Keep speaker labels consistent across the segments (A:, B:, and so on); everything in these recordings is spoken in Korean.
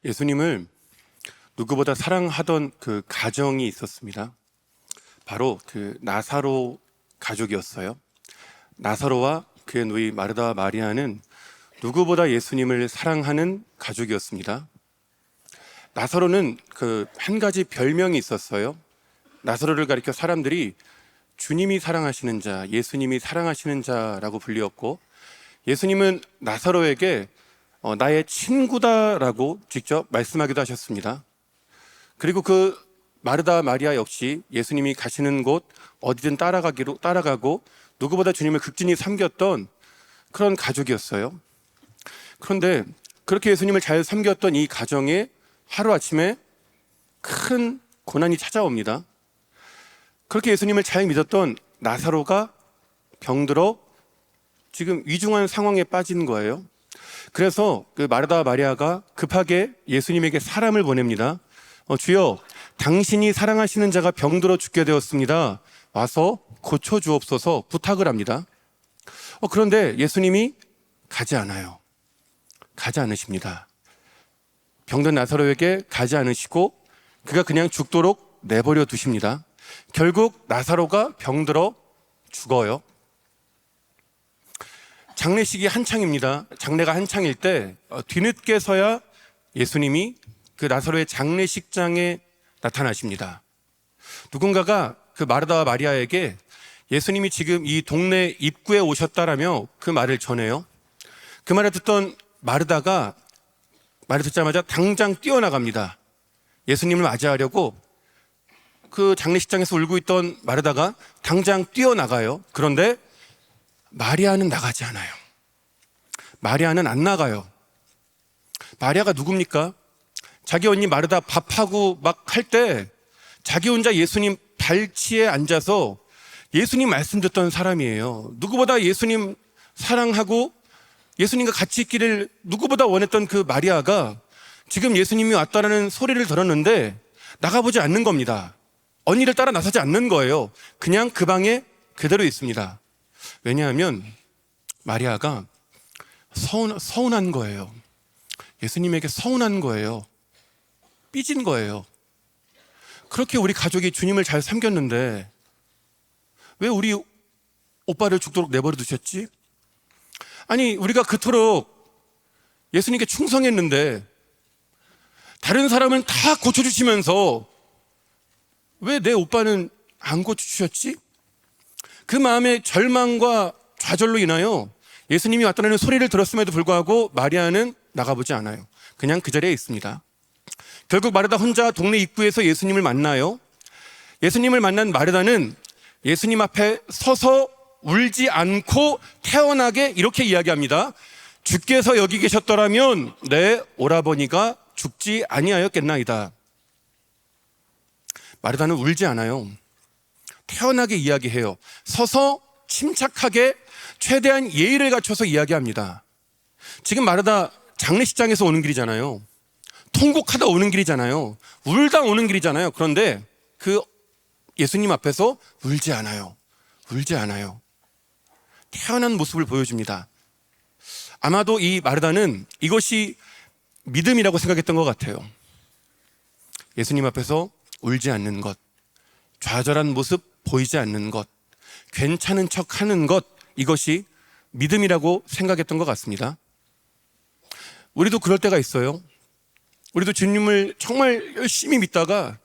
A: 예수님을 누구보다 사랑하던 그 가정이 있었습니다. 바로 그 나사로 가족이었어요. 나사로와 그의 누이 마르다와 마리아는 누구보다 예수님을 사랑하는 가족이었습니다. 나사로는 그 한 가지 별명이 있었어요. 나사로를 가리켜 사람들이 주님이 사랑하시는 자, 예수님이 사랑하시는 자라고 불리었고, 예수님은 나사로에게 나의 친구다라고 직접 말씀하기도 하셨습니다. 그리고 그 마르다 마리아 역시 예수님이 가시는 곳 어디든 따라가고 누구보다 주님을 극진히 섬겼던 그런 가족이었어요. 그런데 그렇게 예수님을 잘 섬겼던 이 가정에 하루아침에 큰 고난이 찾아옵니다. 그렇게 예수님을 잘 믿었던 나사로가 병들어 지금 위중한 상황에 빠진 거예요. 그래서 그 마르다 마리아가 급하게 예수님에게 사람을 보냅니다. 주여, 당신이 사랑하시는 자가 병들어 죽게 되었습니다. 와서 고쳐주옵소서 부탁을 합니다. 그런데 예수님이 가지 않아요. 가지 않으십니다. 병든 나사로에게 가지 않으시고 그가 그냥 죽도록 내버려 두십니다. 결국 나사로가 병들어 죽어요. 장례식이 한창입니다. 장례가 한창일 때 뒤늦게서야 예수님이 그 나사로의 장례식장에 나타나십니다. 누군가가 그 마르다와 마리아에게 예수님이 지금 이 동네 입구에 오셨다라며 그 말을 전해요. 그 말을 듣던 마르다가 말을 듣자마자 당장 뛰어나갑니다. 예수님을 맞이하려고 그 장례식장에서 울고 있던 마르다가 당장 뛰어나가요. 그런데 마리아는 나가지 않아요. 마리아는 안 나가요. 마리아가 누굽니까? 자기 언니 마르다 밥하고 막 할 때 자기 혼자 예수님 발치에 앉아서 예수님 말씀 듣던 사람이에요. 누구보다 예수님 사랑하고 예수님과 같이 있기를 누구보다 원했던 그 마리아가 지금 예수님이 왔다라는 소리를 들었는데 나가보지 않는 겁니다. 언니를 따라 나서지 않는 거예요. 그냥 그 방에 그대로 있습니다. 왜냐하면 마리아가 서운한 거예요. 예수님에게 서운한 거예요. 삐진 거예요. 그렇게 우리 가족이 주님을 잘 섬겼는데 왜 우리 오빠를 죽도록 내버려 두셨지? 아니, 우리가 그토록 예수님께 충성했는데 다른 사람은 다 고쳐주시면서 왜 내 오빠는 안 고쳐주셨지? 그 마음의 절망과 좌절로 인하여 예수님이 왔다는 소리를 들었음에도 불구하고 마리아는 나가보지 않아요. 그냥 그 자리에 있습니다. 결국 마르다 혼자 동네 입구에서 예수님을 만나요. 예수님을 만난 마르다는 예수님 앞에 서서 울지 않고 태연하게 이렇게 이야기합니다. 주께서 여기 계셨더라면 내 오라버니가 죽지 아니하였겠나이다. 마르다는 울지 않아요. 태연하게 이야기해요. 서서 침착하게 최대한 예의를 갖춰서 이야기합니다. 지금 마르다 장례식장에서 오는 길이잖아요. 통곡하다 오는 길이잖아요. 울다 오는 길이잖아요. 그런데 그 예수님 앞에서 울지 않아요. 울지 않아요. 태연한 모습을 보여줍니다. 아마도 이 마르다는 이것이 믿음이라고 생각했던 것 같아요. 예수님 앞에서 울지 않는 것, 좌절한 모습 보이지 않는 것, 괜찮은 척 하는 것, 이것이 믿음이라고 생각했던 것 같습니다. 우리도 그럴 때가 있어요. 우리도 주님을 정말 열심히 믿다가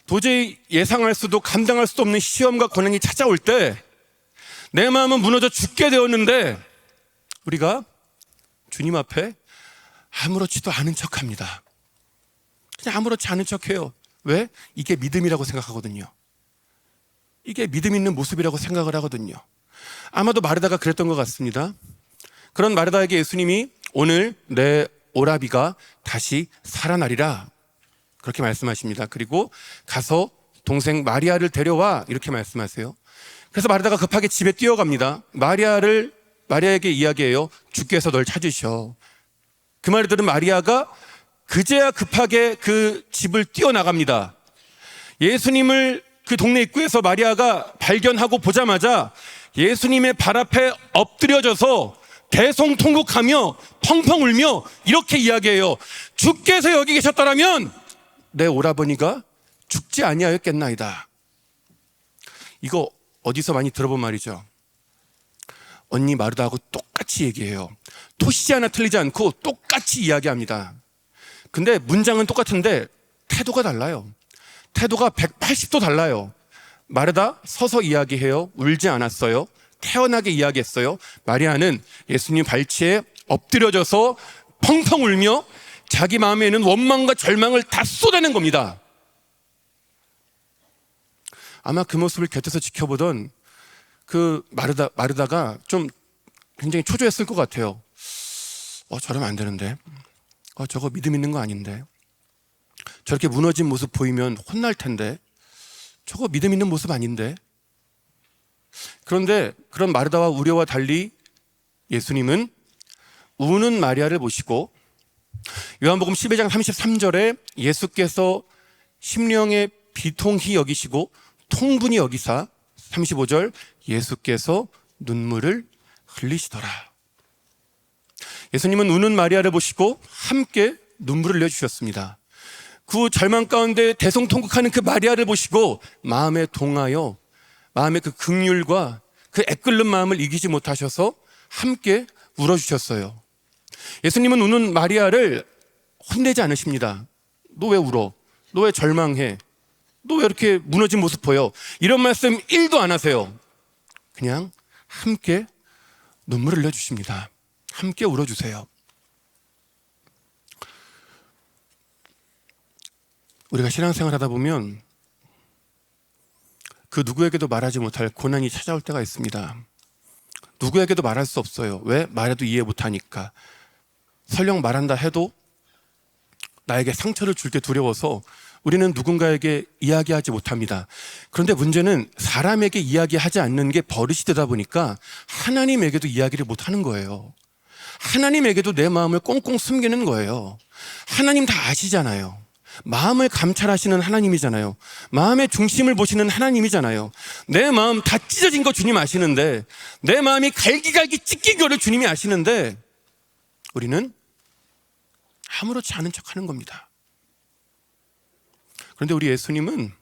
A: 도저히 예상할 수도 감당할 수도 없는 시험과 고난이 찾아올 때 내 마음은 무너져 죽게 되었는데 우리가 주님 앞에 아무렇지도 않은 척합니다. 그냥 아무렇지 않은 척해요. 왜? 이게 믿음이라고 생각하거든요. 이게 믿음 있는 모습이라고 생각을 하거든요. 아마도 마르다가 그랬던 것 같습니다. 그런 마르다에게 예수님이 오늘 내 오라비가 다시 살아나리라 그렇게 말씀하십니다. 그리고 가서 동생 마리아를 데려와 이렇게 말씀하세요. 그래서 마르다가 급하게 집에 뛰어갑니다. 마리아에게 이야기해요. 주께서 널 찾으셔. 그 말을 들은 마리아가 그제야 급하게 그 집을 뛰어나갑니다. 예수님을 그 동네 입구에서 마리아가 발견하고 보자마자 예수님의 발 앞에 엎드려져서 대성통곡하며 펑펑 울며 이렇게 이야기해요. 주께서 여기 계셨더라면 내 오라버니가 죽지 아니하였겠나이다. 이거 어디서 많이 들어본 말이죠. 언니 마르다하고 똑같이 얘기해요. 토시 하나 틀리지 않고 똑같이 이야기합니다. 근데 문장은 똑같은데 태도가 달라요. 태도가 180도 달라요. 마르다 서서 이야기해요. 울지 않았어요. 태연하게 이야기했어요. 마리아는 예수님 발치에 엎드려져서 펑펑 울며 자기 마음에 있는 원망과 절망을 다 쏟아낸 겁니다. 아마 그 모습을 곁에서 지켜보던 그 마르다가 좀 굉장히 초조했을 것 같아요. 저러면 안 되는데. 저거 믿음 있는 거 아닌데. 저렇게 무너진 모습 보이면 혼날 텐데. 저거 믿음 있는 모습 아닌데. 그런데 그런 마르다와 우려와 달리 예수님은 우는 마리아를 보시고 요한복음 11장 33절에 예수께서 심령의 비통히 여기시고 통분히 여기사 35절 예수께서 눈물을 흘리시더라. 예수님은 우는 마리아를 보시고 함께 눈물을 흘려주셨습니다. 그 절망 가운데 대성통곡하는 그 마리아를 보시고 마음에 동하여 마음의 그 긍휼과 그 애끓는 마음을 이기지 못하셔서 함께 울어주셨어요. 예수님은 우는 마리아를 혼내지 않으십니다. 너 왜 울어? 너 왜 절망해? 너 왜 이렇게 무너진 모습 보여? 이런 말씀 1도 안 하세요. 그냥 함께 눈물을 흘려주십니다. 함께 울어주세요. 우리가 신앙생활 하다 보면 그 누구에게도 말하지 못할 고난이 찾아올 때가 있습니다. 누구에게도 말할 수 없어요. 왜? 말해도 이해 못하니까. 설령 말한다 해도 나에게 상처를 줄 게 두려워서 우리는 누군가에게 이야기하지 못합니다. 그런데 문제는 사람에게 이야기하지 않는 게 버릇이 되다 보니까 하나님에게도 이야기를 못하는 거예요. 하나님에게도 내 마음을 꽁꽁 숨기는 거예요. 하나님 다 아시잖아요. 마음을 감찰하시는 하나님이잖아요. 마음의 중심을 보시는 하나님이잖아요. 내 마음 다 찢어진 거 주님 아시는데, 내 마음이 갈기갈기 찢긴 거를 주님이 아시는데 우리는 아무렇지 않은 척하는 겁니다. 그런데 우리 예수님은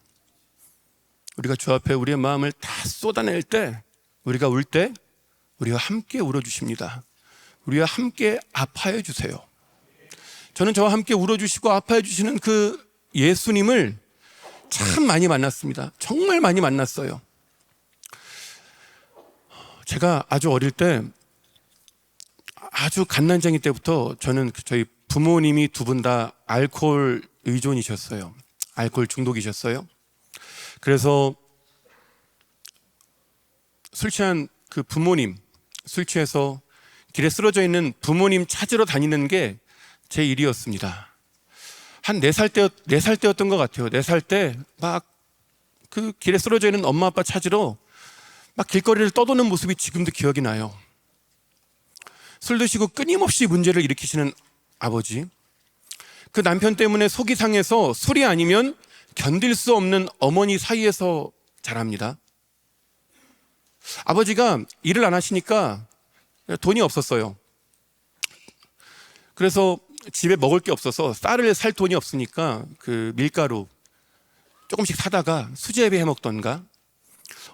A: 우리가 주 앞에 우리의 마음을 다 쏟아낼 때, 우리가 울 때 우리와 함께 울어주십니다. 우리와 함께 아파해 주세요. 저는 저와 함께 울어주시고 아파해 주시는 그 예수님을 참 많이 만났습니다. 정말 많이 만났어요. 제가 아주 어릴 때, 아주 갓난쟁이 때부터 저는 저희 부모님이 두 분 다 알코올 의존이셨어요. 알코올 중독이셨어요. 그래서 술 취한 그 부모님, 술 취해서 길에 쓰러져 있는 부모님 찾으러 다니는 게 제 일이었습니다. 한 4살 때였던 것 같아요. 4살 때 막 그 길에 쓰러져 있는 엄마 아빠 찾으러 막 길거리를 떠도는 모습이 지금도 기억이 나요. 술 드시고 끊임없이 문제를 일으키시는 아버지, 그 남편 때문에 속이 상해서 술이 아니면 견딜 수 없는 어머니 사이에서 자랍니다. 아버지가 일을 안 하시니까 돈이 없었어요. 그래서 집에 먹을 게 없어서 쌀을 살 돈이 없으니까 그 밀가루 조금씩 사다가 수제비 해 먹던가,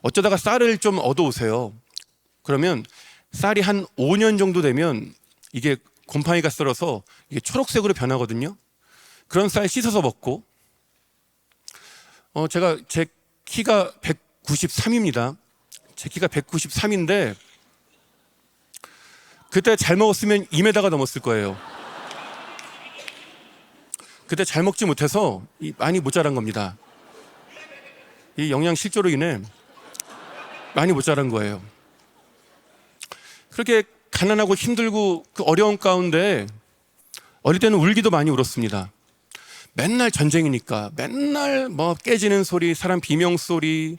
A: 어쩌다가 쌀을 좀 얻어오세요. 그러면 쌀이 한 5년 정도 되면 이게 곰팡이가 쓸어서 이게 초록색으로 변하거든요. 그런 쌀 씻어서 먹고, 제가 제 키가 193입니다. 제 키가 193인데 그때 잘 먹었으면 2m가 넘었을 거예요. 그때 잘 먹지 못해서 많이 못 자란 겁니다. 이 영양 실조로 인해 많이 못 자란 거예요. 그렇게 가난하고 힘들고 그 어려운 가운데 어릴 때는 울기도 많이 울었습니다. 맨날 전쟁이니까 맨날 뭐 깨지는 소리, 사람 비명 소리,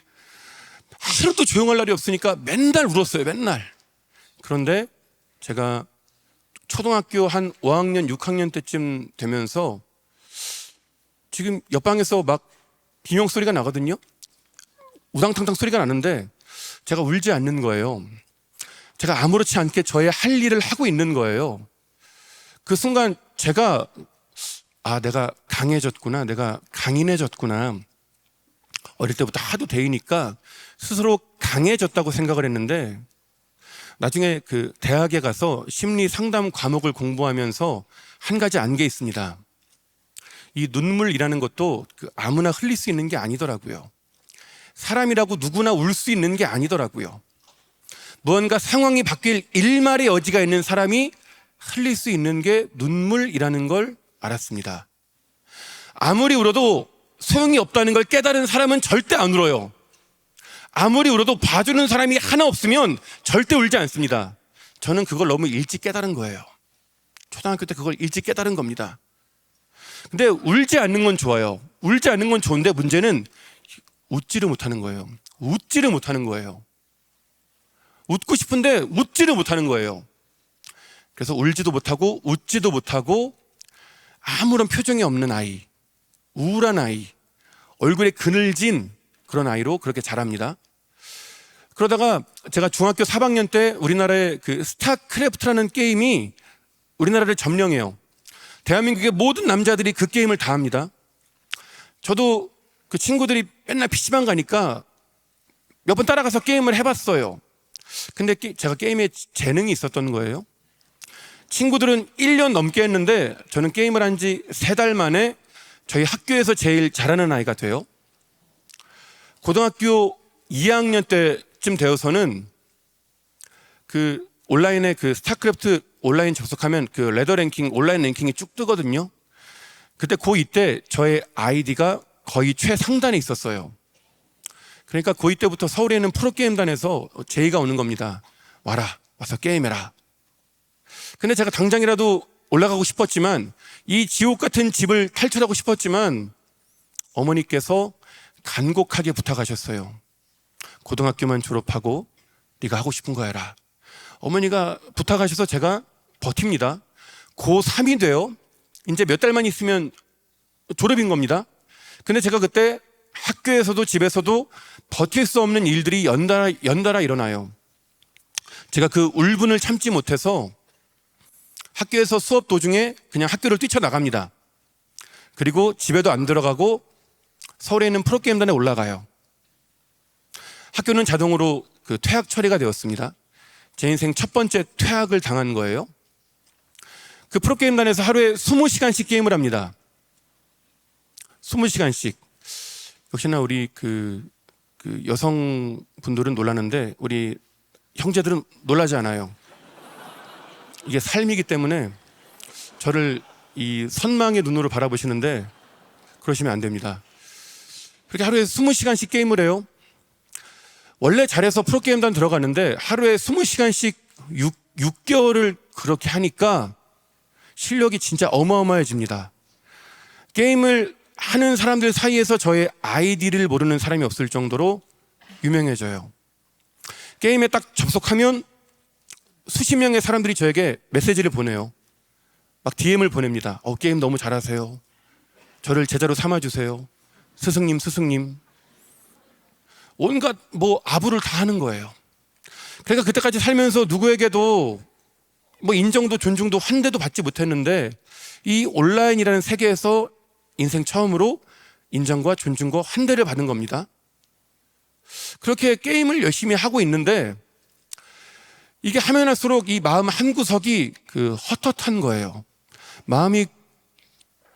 A: 하루도 조용할 날이 없으니까 맨날 울었어요. 맨날. 그런데 제가 초등학교 한 5학년, 6학년 때쯤 되면서 지금 옆방에서 막 비명 소리가 나거든요. 우당탕탕 소리가 나는데 제가 울지 않는 거예요. 제가 아무렇지 않게 저의 할 일을 하고 있는 거예요. 그 순간 제가 내가 강해졌구나, 내가 강인해졌구나. 어릴 때부터 하도 데이니까 스스로 강해졌다고 생각을 했는데, 나중에 그 대학에 가서 심리 상담 과목을 공부하면서 한 가지 안 게 있습니다. 이 눈물이라는 것도 아무나 흘릴 수 있는 게 아니더라고요. 사람이라고 누구나 울 수 있는 게 아니더라고요. 무언가 상황이 바뀔 일말의 여지가 있는 사람이 흘릴 수 있는 게 눈물이라는 걸 알았습니다. 아무리 울어도 소용이 없다는 걸 깨달은 사람은 절대 안 울어요. 아무리 울어도 봐주는 사람이 하나 없으면 절대 울지 않습니다. 저는 그걸 너무 일찍 깨달은 거예요. 초등학교 때 그걸 일찍 깨달은 겁니다. 근데 울지 않는 건 좋아요. 울지 않는 건 좋은데 문제는 웃지를 못하는 거예요. 웃지를 못하는 거예요. 웃고 싶은데 웃지를 못하는 거예요. 그래서 울지도 못하고 웃지도 못하고 아무런 표정이 없는 아이, 우울한 아이, 얼굴에 그늘진 그런 아이로 그렇게 자랍니다. 그러다가 제가 중학교 3학년 때 우리나라의 그 스타크래프트라는 게임이 우리나라를 점령해요. 대한민국의 모든 남자들이 그 게임을 다 합니다. 저도 그 친구들이 맨날 PC방 가니까 몇 번 따라가서 게임을 해봤어요. 근데 제가 게임에 재능이 있었던 거예요. 친구들은 1년 넘게 했는데 저는 게임을 한 지 3달 만에 저희 학교에서 제일 잘하는 아이가 돼요. 고등학교 2학년 때쯤 되어서는 그 온라인에 그 스타크래프트 온라인 접속하면 그 레더 랭킹, 온라인 랭킹이 쭉 뜨거든요. 그때 고2 때 저의 아이디가 거의 최상단에 있었어요. 그러니까 고2 때부터 서울에 있는 프로게임단에서 제의가 오는 겁니다. 와라, 와서 게임해라. 근데 제가 당장이라도 올라가고 싶었지만, 이 지옥 같은 집을 탈출하고 싶었지만 어머니께서 간곡하게 부탁하셨어요. 고등학교만 졸업하고 네가 하고 싶은 거 해라. 어머니가 부탁하셔서 제가 버팁니다. 고3이 돼요. 이제 몇 달만 있으면 졸업인 겁니다. 근데 제가 그때 학교에서도 집에서도 버틸 수 없는 일들이 연달아 일어나요. 제가 그 울분을 참지 못해서 학교에서 수업 도중에 그냥 학교를 뛰쳐나갑니다. 그리고 집에도 안 들어가고 서울에 있는 프로게임단에 올라가요. 학교는 자동으로 그 퇴학 처리가 되었습니다. 제 인생 첫 번째 퇴학을 당한 거예요. 그 프로게임단에서 하루에 20시간씩 게임을 합니다. 20시간씩. 역시나 우리 그 여성분들은 놀라는데 우리 형제들은 놀라지 않아요. 이게 삶이기 때문에 저를 이 선망의 눈으로 바라보시는데 그러시면 안 됩니다. 그렇게 하루에 20시간씩 게임을 해요. 원래 잘해서 프로게임단 들어갔는데 하루에 20시간씩 6개월을 그렇게 하니까 실력이 진짜 어마어마해집니다. 게임을 하는 사람들 사이에서 저의 아이디를 모르는 사람이 없을 정도로 유명해져요. 게임에 딱 접속하면 수십 명의 사람들이 저에게 메시지를 보내요. 막 DM을 보냅니다. 게임 너무 잘하세요. 저를 제자로 삼아주세요. 스승님. 온갖 아부를 다 하는 거예요. 그러니까 그때까지 살면서 누구에게도 인정도 존중도 환대도 받지 못했는데 이 온라인이라는 세계에서 인생 처음으로 인정과 존중과 환대를 받은 겁니다. 그렇게 게임을 열심히 하고 있는데 이게 하면 할수록 이 마음 한구석이 헛헛한 거예요. 마음이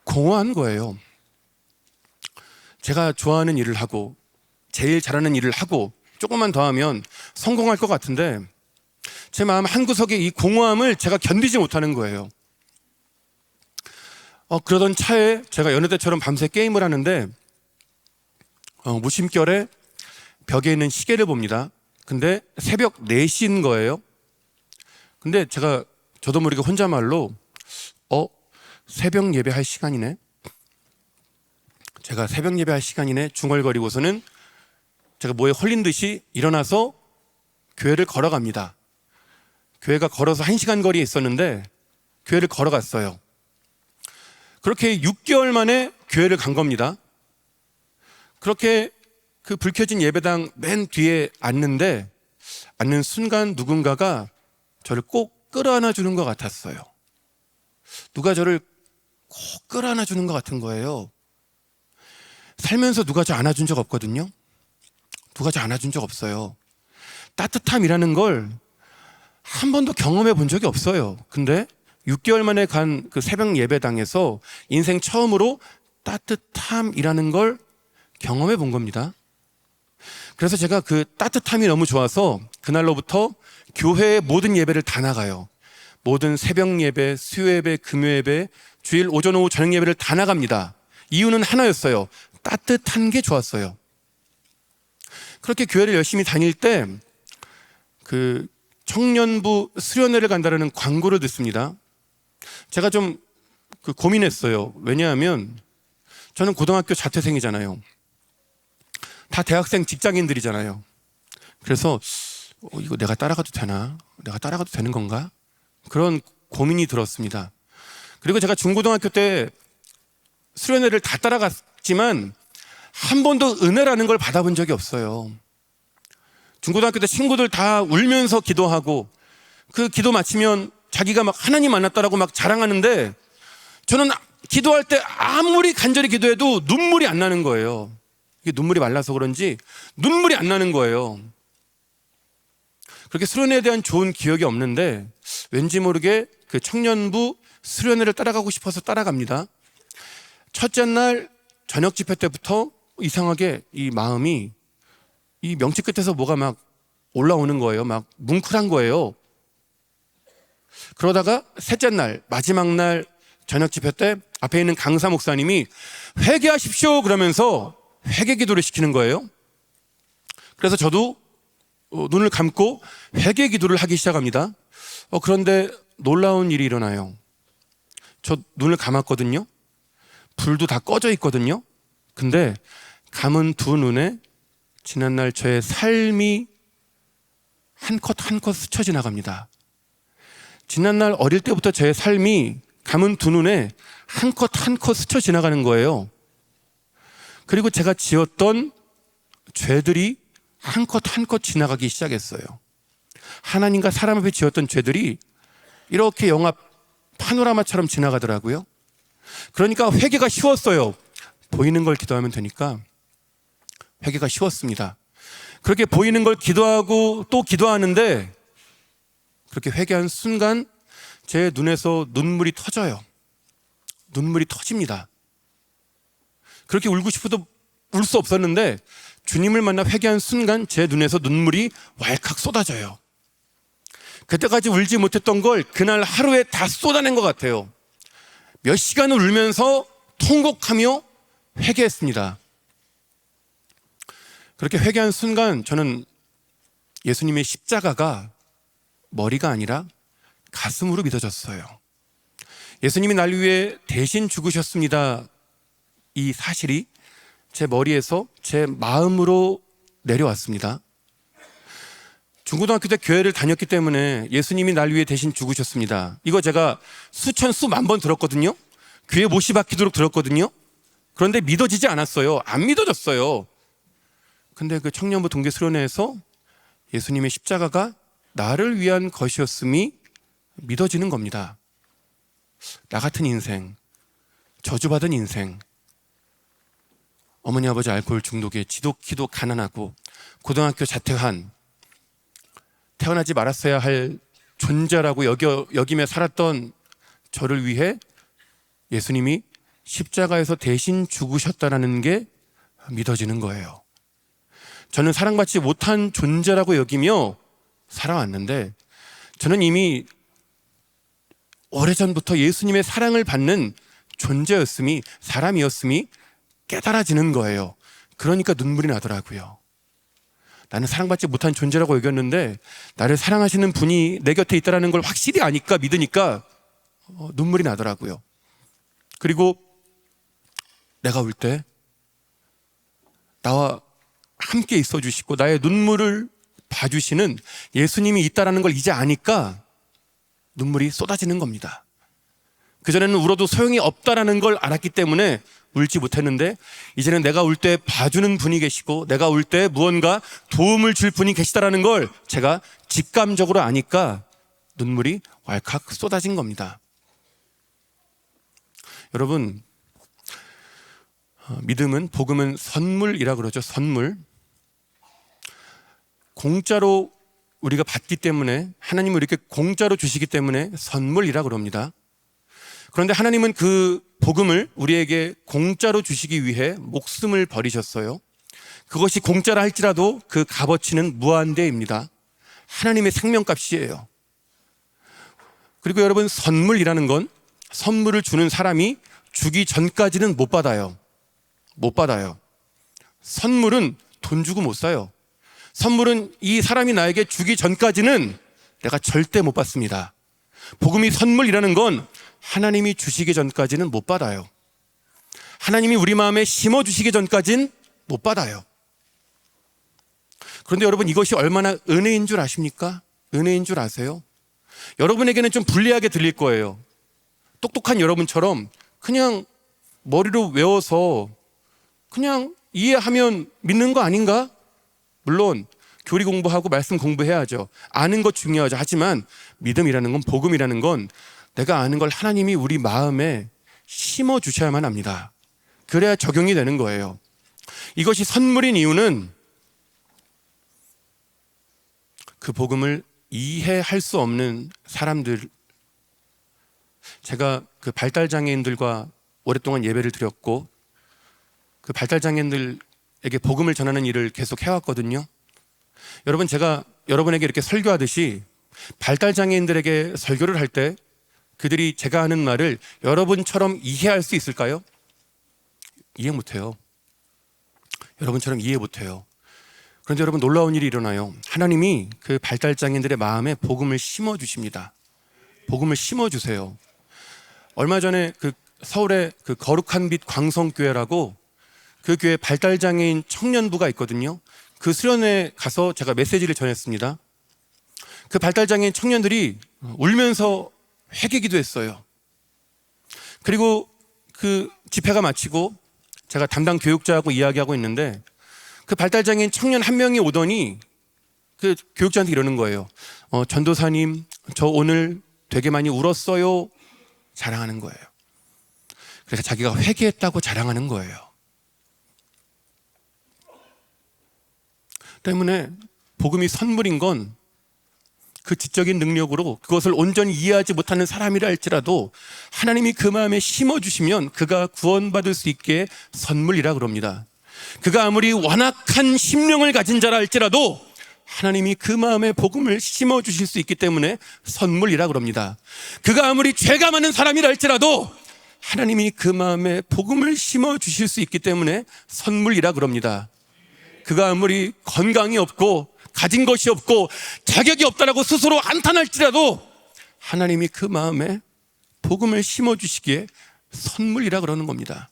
A: 공허한 거예요. 제가 좋아하는 일을 하고 제일 잘하는 일을 하고 조금만 더 하면 성공할 것 같은데 제 마음 한구석의 이 공허함을 제가 견디지 못하는 거예요. 그러던 차에 제가 여느 때처럼 밤새 게임을 하는데 무심결에 벽에 있는 시계를 봅니다. 근데 새벽 4시인 거예요. 근데 저도 모르게 혼잣말로 새벽 예배할 시간이네. 제가 새벽 예배할 시간이네 중얼거리고서는 제가 뭐에 홀린 듯이 일어나서 교회를 걸어갑니다. 교회가 걸어서 1시간 거리에 있었는데 교회를 걸어갔어요. 그렇게 6개월 만에 교회를 간 겁니다. 그렇게 그 불 켜진 예배당 맨 뒤에 앉는데 앉는 순간 누군가가 저를 꼭 끌어안아 주는 것 같았어요. 누가 저를 꼭 끌어안아 주는 것 같은 거예요. 살면서 누가 저 안아준 적 없거든요. 누가 저 안아준 적 없어요. 따뜻함이라는 걸 한 번도 경험해 본 적이 없어요. 근데 6개월 만에 간 그 새벽 예배당에서 인생 처음으로 따뜻함이라는 걸 경험해 본 겁니다. 그래서 제가 그 따뜻함이 너무 좋아서 그날로부터 교회의 모든 예배를 다 나가요. 모든 새벽 예배, 수요 예배, 금요 예배, 주일 오전 오후 저녁 예배를 다 나갑니다. 이유는 하나였어요. 따뜻한 게 좋았어요. 그렇게 교회를 열심히 다닐 때 그 청년부 수련회를 간다는 광고를 듣습니다. 제가 좀 고민했어요. 왜냐하면 저는 고등학교 자퇴생이잖아요. 다 대학생 직장인들이잖아요. 그래서 이거 내가 따라가도 되나? 내가 따라가도 되는 건가? 그런 고민이 들었습니다. 그리고 제가 중고등학교 때 수련회를 다 따라갔지만 한 번도 은혜라는 걸 받아본 적이 없어요. 중고등학교 때 친구들 다 울면서 기도하고 그 기도 마치면 자기가 막 하나님 만났다라고 막 자랑하는데 저는 기도할 때 아무리 간절히 기도해도 눈물이 안 나는 거예요. 이게 눈물이 말라서 그런지 눈물이 안 나는 거예요. 그렇게 수련회에 대한 좋은 기억이 없는데 왠지 모르게 그 청년부 수련회를 따라가고 싶어서 따라갑니다. 첫째 날 저녁 집회 때부터 이상하게 이 마음이 이 명치 끝에서 뭐가 막 올라오는 거예요. 막 뭉클한 거예요. 그러다가 셋째 날 마지막 날 저녁 집회 때 앞에 있는 강사 목사님이 회개하십시오 그러면서 회개 기도를 시키는 거예요. 그래서 저도 눈을 감고 회개 기도를 하기 시작합니다. 그런데 놀라운 일이 일어나요. 저 눈을 감았거든요. 불도 다 꺼져 있거든요. 근데 감은 두 눈에 지난날 저의 삶이 한 컷 한 컷 스쳐 지나갑니다. 지난날 어릴 때부터 저의 삶이 감은 두 눈에 한 컷 한 컷 스쳐 지나가는 거예요. 그리고 제가 지었던 죄들이 한 컷 한 컷 지나가기 시작했어요. 하나님과 사람 앞에 지었던 죄들이 이렇게 영화 파노라마처럼 지나가더라고요. 그러니까 회개가 쉬웠어요. 보이는 걸 기도하면 되니까 회개가 쉬웠습니다. 그렇게 보이는 걸 기도하고 또 기도하는데 그렇게 회개한 순간 제 눈에서 눈물이 터져요. 눈물이 터집니다. 그렇게 울고 싶어도 울 수 없었는데 주님을 만나 회개한 순간 제 눈에서 눈물이 왈칵 쏟아져요. 그때까지 울지 못했던 걸 그날 하루에 다 쏟아낸 것 같아요. 몇 시간을 울면서 통곡하며 회개했습니다. 그렇게 회개한 순간 저는 예수님의 십자가가 머리가 아니라 가슴으로 믿어졌어요. 예수님이 날 위해 대신 죽으셨습니다. 이 사실이 제 머리에서 제 마음으로 내려왔습니다. 중고등학교 때 교회를 다녔기 때문에 예수님이 날 위해 대신 죽으셨습니다. 이거 제가 수천 수만 번 들었거든요. 귀에 못이 박히도록 들었거든요. 그런데 믿어지지 않았어요. 안 믿어졌어요. 근데 그 청년부 동계 수련회에서 예수님의 십자가가 나를 위한 것이었음이 믿어지는 겁니다. 나 같은 인생, 저주받은 인생, 어머니 아버지 알코올 중독에 지독히도 가난하고 고등학교 자퇴한 태어나지 말았어야 할 존재라고 여기며 살았던 저를 위해 예수님이 십자가에서 대신 죽으셨다는 게 믿어지는 거예요. 저는 사랑받지 못한 존재라고 여기며 살아왔는데 저는 이미 오래전부터 예수님의 사랑을 받는 존재였음이, 사람이었음이 깨달아지는 거예요. 그러니까 눈물이 나더라고요. 나는 사랑받지 못한 존재라고 여겼는데 나를 사랑하시는 분이 내 곁에 있다는 걸 확실히 아니까, 믿으니까 눈물이 나더라고요. 그리고 내가 울 때 나와 함께 있어 주시고 나의 눈물을 봐주시는 예수님이 있다는 걸 이제 아니까 눈물이 쏟아지는 겁니다. 그전에는 울어도 소용이 없다는 걸 알았기 때문에 울지 못했는데 이제는 내가 울 때 봐주는 분이 계시고 내가 울 때 무언가 도움을 줄 분이 계시다라는 걸 제가 직감적으로 아니까 눈물이 왈칵 쏟아진 겁니다. 여러분, 믿음은, 복음은 선물이라 그러죠. 선물. 공짜로 우리가 받기 때문에, 하나님은 이렇게 공짜로 주시기 때문에 선물이라 그럽니다. 그런데 하나님은 그 복음을 우리에게 공짜로 주시기 위해 목숨을 버리셨어요. 그것이 공짜라 할지라도 그 값어치는 무한대입니다. 하나님의 생명값이에요. 그리고 여러분, 선물이라는 건 선물을 주는 사람이 주기 전까지는 못 받아요. 못 받아요. 선물은 돈 주고 못 사요. 선물은 이 사람이 나에게 주기 전까지는 내가 절대 못 받습니다. 복음이 선물이라는 건 하나님이 주시기 전까지는 못 받아요. 하나님이 우리 마음에 심어주시기 전까지는 못 받아요. 그런데 여러분, 이것이 얼마나 은혜인 줄 아십니까? 은혜인 줄 아세요? 여러분에게는 좀 불리하게 들릴 거예요. 똑똑한 여러분처럼 그냥 머리로 외워서 그냥 이해하면 믿는 거 아닌가? 물론 교리 공부하고 말씀 공부해야죠. 아는 것 중요하죠. 하지만 믿음이라는 건, 복음이라는 건 내가 아는 걸 하나님이 우리 마음에 심어주셔야만 합니다. 그래야 적용이 되는 거예요. 이것이 선물인 이유는 그 복음을 이해할 수 없는 사람들, 제가 그 발달장애인들과 오랫동안 예배를 드렸고 그 발달장애인들에게 복음을 전하는 일을 계속 해왔거든요. 여러분, 제가 여러분에게 이렇게 설교하듯이 발달장애인들에게 설교를 할 때 그들이 제가 하는 말을 여러분처럼 이해할 수 있을까요? 이해 못해요. 여러분처럼 이해 못해요. 그런데 여러분, 놀라운 일이 일어나요. 하나님이 그 발달장애인들의 마음에 복음을 심어주십니다. 복음을 심어주세요. 얼마 전에 그 서울의 그 거룩한 빛 광성교회라고 그 교회 발달장애인 청년부가 있거든요. 그 수련회에 가서 제가 메시지를 전했습니다. 그 발달장애인 청년들이 울면서 회개기도 했어요. 그리고 그 집회가 마치고 제가 담당 교육자하고 이야기하고 있는데 그 발달장애인 청년 한 명이 오더니 그 교육자한테 이러는 거예요. 전도사님, 저 오늘 되게 많이 울었어요. 자랑하는 거예요. 그래서 자기가 회개했다고 자랑하는 거예요. 때문에 복음이 선물인 건 그 지적인 능력으로 그것을 온전히 이해하지 못하는 사람이라 할지라도 하나님이 그 마음에 심어주시면 그가 구원받을 수 있게 선물이라 그럽니다. 그가 아무리 완악한 심령을 가진 자라 할지라도 하나님이 그 마음에 복음을 심어주실 수 있기 때문에 선물이라 그럽니다. 그가 아무리 죄가 많은 사람이라 할지라도 하나님이 그 마음에 복음을 심어주실 수 있기 때문에 선물이라 그럽니다. 그가 아무리 건강이 없고 가진 것이 없고 자격이 없다라고 스스로 한탄할지라도 하나님이 그 마음에 복음을 심어주시기에 선물이라 그러는 겁니다.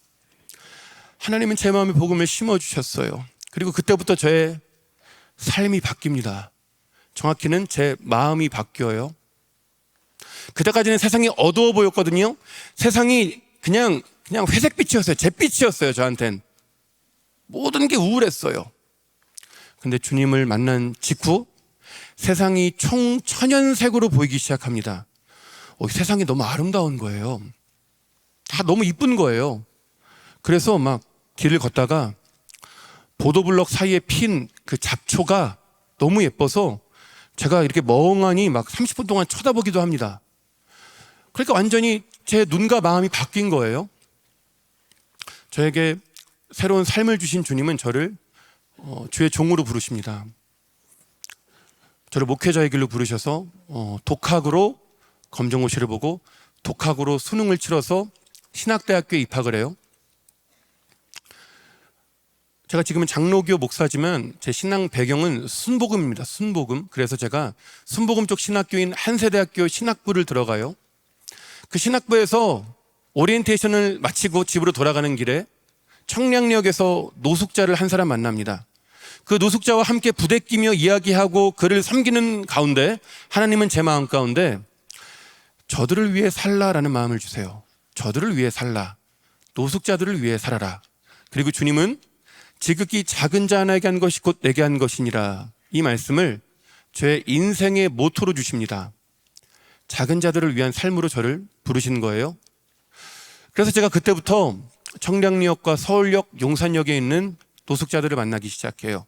A: 하나님은 제 마음에 복음을 심어주셨어요. 그리고 그때부터 저의 삶이 바뀝니다. 정확히는 제 마음이 바뀌어요. 그때까지는 세상이 어두워 보였거든요. 세상이 그냥 회색빛이었어요. 잿빛이었어요. 저한텐 모든 게 우울했어요. 근데 주님을 만난 직후 세상이 총천연색으로 보이기 시작합니다. 세상이 너무 아름다운 거예요. 다 너무 이쁜 거예요. 그래서 막 길을 걷다가 보도블럭 사이에 핀 그 잡초가 너무 예뻐서 제가 이렇게 멍하니 막 30분 동안 쳐다보기도 합니다. 그러니까 완전히 제 눈과 마음이 바뀐 거예요. 저에게 새로운 삶을 주신 주님은 저를 주의 종으로 부르십니다. 저를 목회자의 길로 부르셔서 독학으로 검정고시를 보고 독학으로 수능을 치러서 신학대학교에 입학을 해요. 제가 지금은 장로교 목사지만 제 신앙 배경은 순복음입니다. 순복음. 그래서 제가 순복음 쪽 신학교인 한세대학교 신학부를 들어가요. 그 신학부에서 오리엔테이션을 마치고 집으로 돌아가는 길에 청량역에서 노숙자를 한 사람 만납니다. 그 노숙자와 함께 부대끼며 이야기하고 그를 섬기는 가운데 하나님은 제 마음 가운데 저들을 위해 살라라는 마음을 주세요. 저들을 위해 살라. 노숙자들을 위해 살아라. 그리고 주님은 지극히 작은 자 하나에게 한 것이 곧 내게 한 것이니라. 이 말씀을 제 인생의 모토로 주십니다. 작은 자들을 위한 삶으로 저를 부르시는 거예요. 그래서 제가 그때부터 청량리역과 서울역, 용산역에 있는 노숙자들을 만나기 시작해요.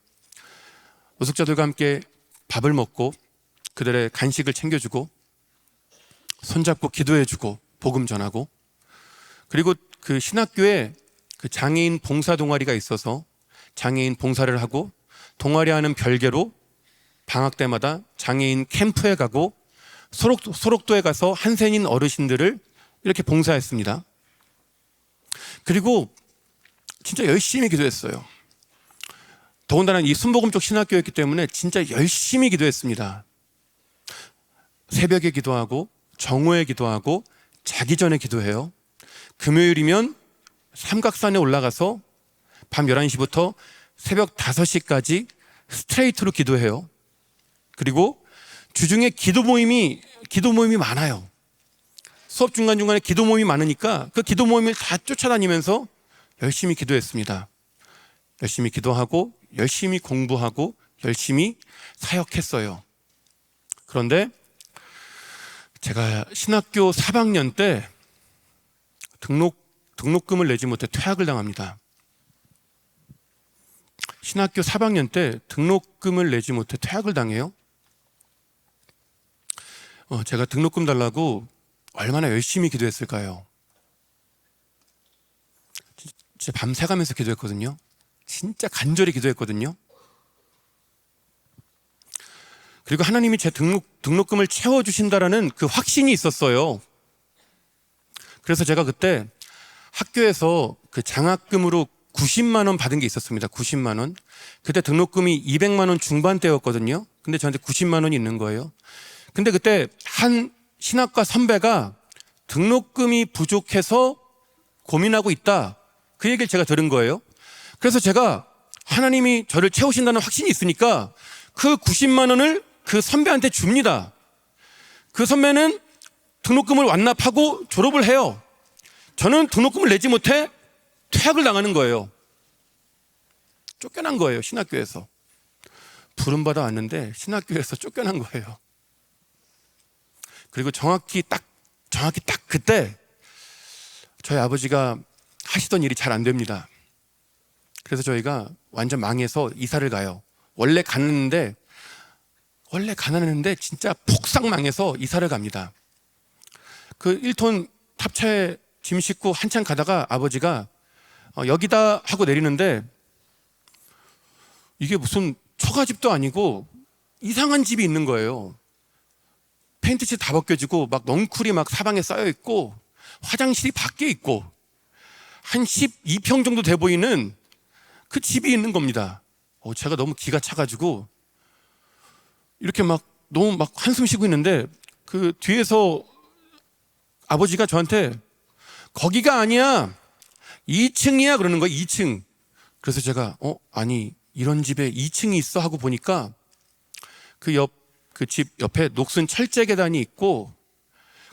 A: 노숙자들과 함께 밥을 먹고 그들의 간식을 챙겨주고 손잡고 기도해주고 복음 전하고, 그리고 그 신학교에 그 장애인 봉사 동아리가 있어서 장애인 봉사를 하고, 동아리와는 별개로 방학 때마다 장애인 캠프에 가고 소록도에 가서 한센인 어르신들을 이렇게 봉사했습니다. 그리고 진짜 열심히 기도했어요. 더군다나 이 순복음 쪽 신학교였기 때문에 진짜 열심히 기도했습니다. 새벽에 기도하고 정오에 기도하고 자기 전에 기도해요. 금요일이면 삼각산에 올라가서 밤 11시부터 새벽 5시까지 스트레이트로 기도해요. 그리고 주중에 기도 모임이 많아요. 수업 중간중간에 기도 모임이 많으니까 그 기도 모임을 다 쫓아다니면서 열심히 기도했습니다. 열심히 기도하고 열심히 공부하고 열심히 사역했어요. 그런데 제가 신학교 3학년 때 등록금을 내지 못해 퇴학을 당합니다. 신학교 3학년 때 등록금을 내지 못해 퇴학을 당해요. 제가 등록금 달라고 얼마나 열심히 기도했을까요? 진짜 밤새가면서 기도했거든요. 진짜 간절히 기도했거든요. 그리고 하나님이 제 등록금을 채워주신다라는 그 확신이 있었어요. 그래서 제가 그때 학교에서 그 장학금으로 90만 원 받은 게 있었습니다. 90만 원. 그때 등록금이 200만 원 중반대였거든요. 근데 저한테 90만 원이 있는 거예요. 근데 그때 한 신학과 선배가 등록금이 부족해서 고민하고 있다, 그 얘기를 제가 들은 거예요. 그래서 제가 하나님이 저를 채우신다는 확신이 있으니까 그 90만 원을 그 선배한테 줍니다. 그 선배는 등록금을 완납하고 졸업을 해요. 저는 등록금을 내지 못해 퇴학을 당하는 거예요. 쫓겨난 거예요. 신학교에서. 부름받아 왔는데 신학교에서 쫓겨난 거예요. 그리고 정확히 딱 그때 저희 아버지가 하시던 일이 잘 안 됩니다. 그래서 저희가 완전 망해서 이사를 가요. 원래 가난했는데 진짜 폭삭 망해서 이사를 갑니다. 그 1톤 탑차에 짐 싣고 한참 가다가 아버지가 여기다 하고 내리는데 이게 무슨 처가집도 아니고 이상한 집이 있는 거예요. 페인트칠 다 벗겨지고 막 넝쿨이 막 사방에 쌓여 있고 화장실이 밖에 있고 한 12평 정도 돼 보이는 그 집이 있는 겁니다. 제가 너무 기가 차가지고 이렇게 막 너무 막 한숨 쉬고 있는데 그 뒤에서 아버지가 저한테 거기가 아니야, 2층이야 그러는 거예요. 2층. 그래서 제가 아니 이런 집에 2층이 있어 하고 보니까 그 집 옆에 녹슨 철제 계단이 있고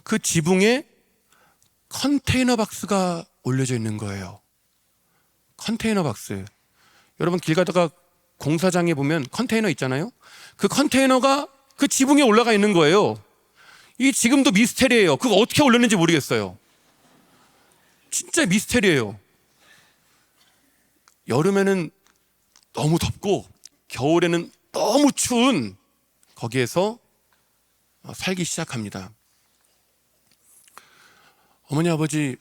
A: 그 지붕에 컨테이너 박스가 올려져 있는 거예요. 컨테이너 박스. 여러분 길 가다가 공사장에 보면 컨테이너 있잖아요. 그 컨테이너가 그 지붕에 올라가 있는 거예요. 이 지금도 미스테리예요. 그거 어떻게 올렸는지 모르겠어요. 진짜 미스테리예요. 여름에는 너무 덥고 겨울에는 너무 추운 거기에서 살기 시작합니다. 어머니 아버지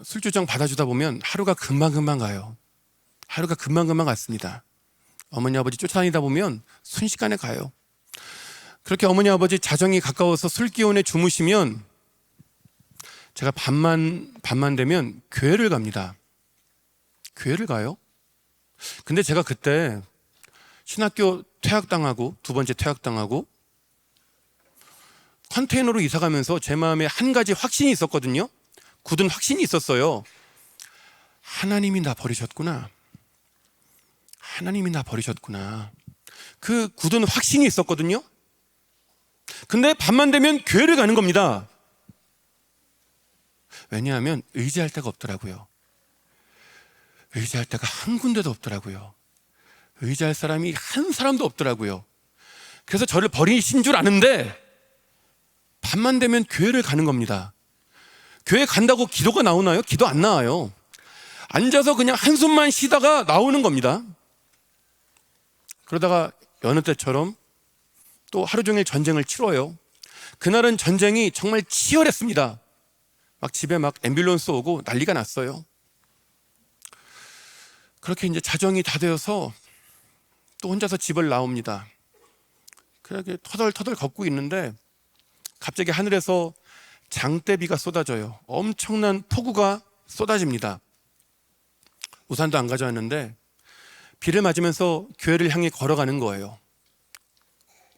A: 술주정 받아주다 보면 하루가 금방금방 가요. 하루가 금방금방 갔습니다. 어머니 아버지 쫓아다니다 보면 순식간에 가요. 그렇게 어머니 아버지 자정이 가까워서 술기운에 주무시면 제가 밤만 되면 교회를 갑니다. 교회를 가요. 근데 제가 그때 신학교 퇴학당하고 두 번째 퇴학당하고 컨테이너로 이사가면서 제 마음에 한 가지 확신이 있었거든요. 굳은 확신이 있었어요. 하나님이 나 버리셨구나. 하나님이 나 버리셨구나. 그 굳은 확신이 있었거든요. 근데 밤만 되면 교회를 가는 겁니다. 왜냐하면 의지할 데가 없더라고요. 의지할 데가 한 군데도 없더라고요. 의지할 사람이 한 사람도 없더라고요. 그래서 저를 버리신 줄 아는데 밤만 되면 교회를 가는 겁니다. 교회 간다고 기도가 나오나요? 기도 안 나와요. 앉아서 그냥 한숨만 쉬다가 나오는 겁니다. 그러다가 여느 때처럼 또 하루 종일 전쟁을 치러요. 그날은 전쟁이 정말 치열했습니다. 막 집에 막 앰뷸런스 오고 난리가 났어요. 그렇게 이제 자정이 다 되어서 또 혼자서 집을 나옵니다. 그렇게 터덜터덜 걷고 있는데 갑자기 하늘에서 장대비가 쏟아져요. 엄청난 폭우가 쏟아집니다. 우산도 안 가져왔는데 비를 맞으면서 교회를 향해 걸어가는 거예요.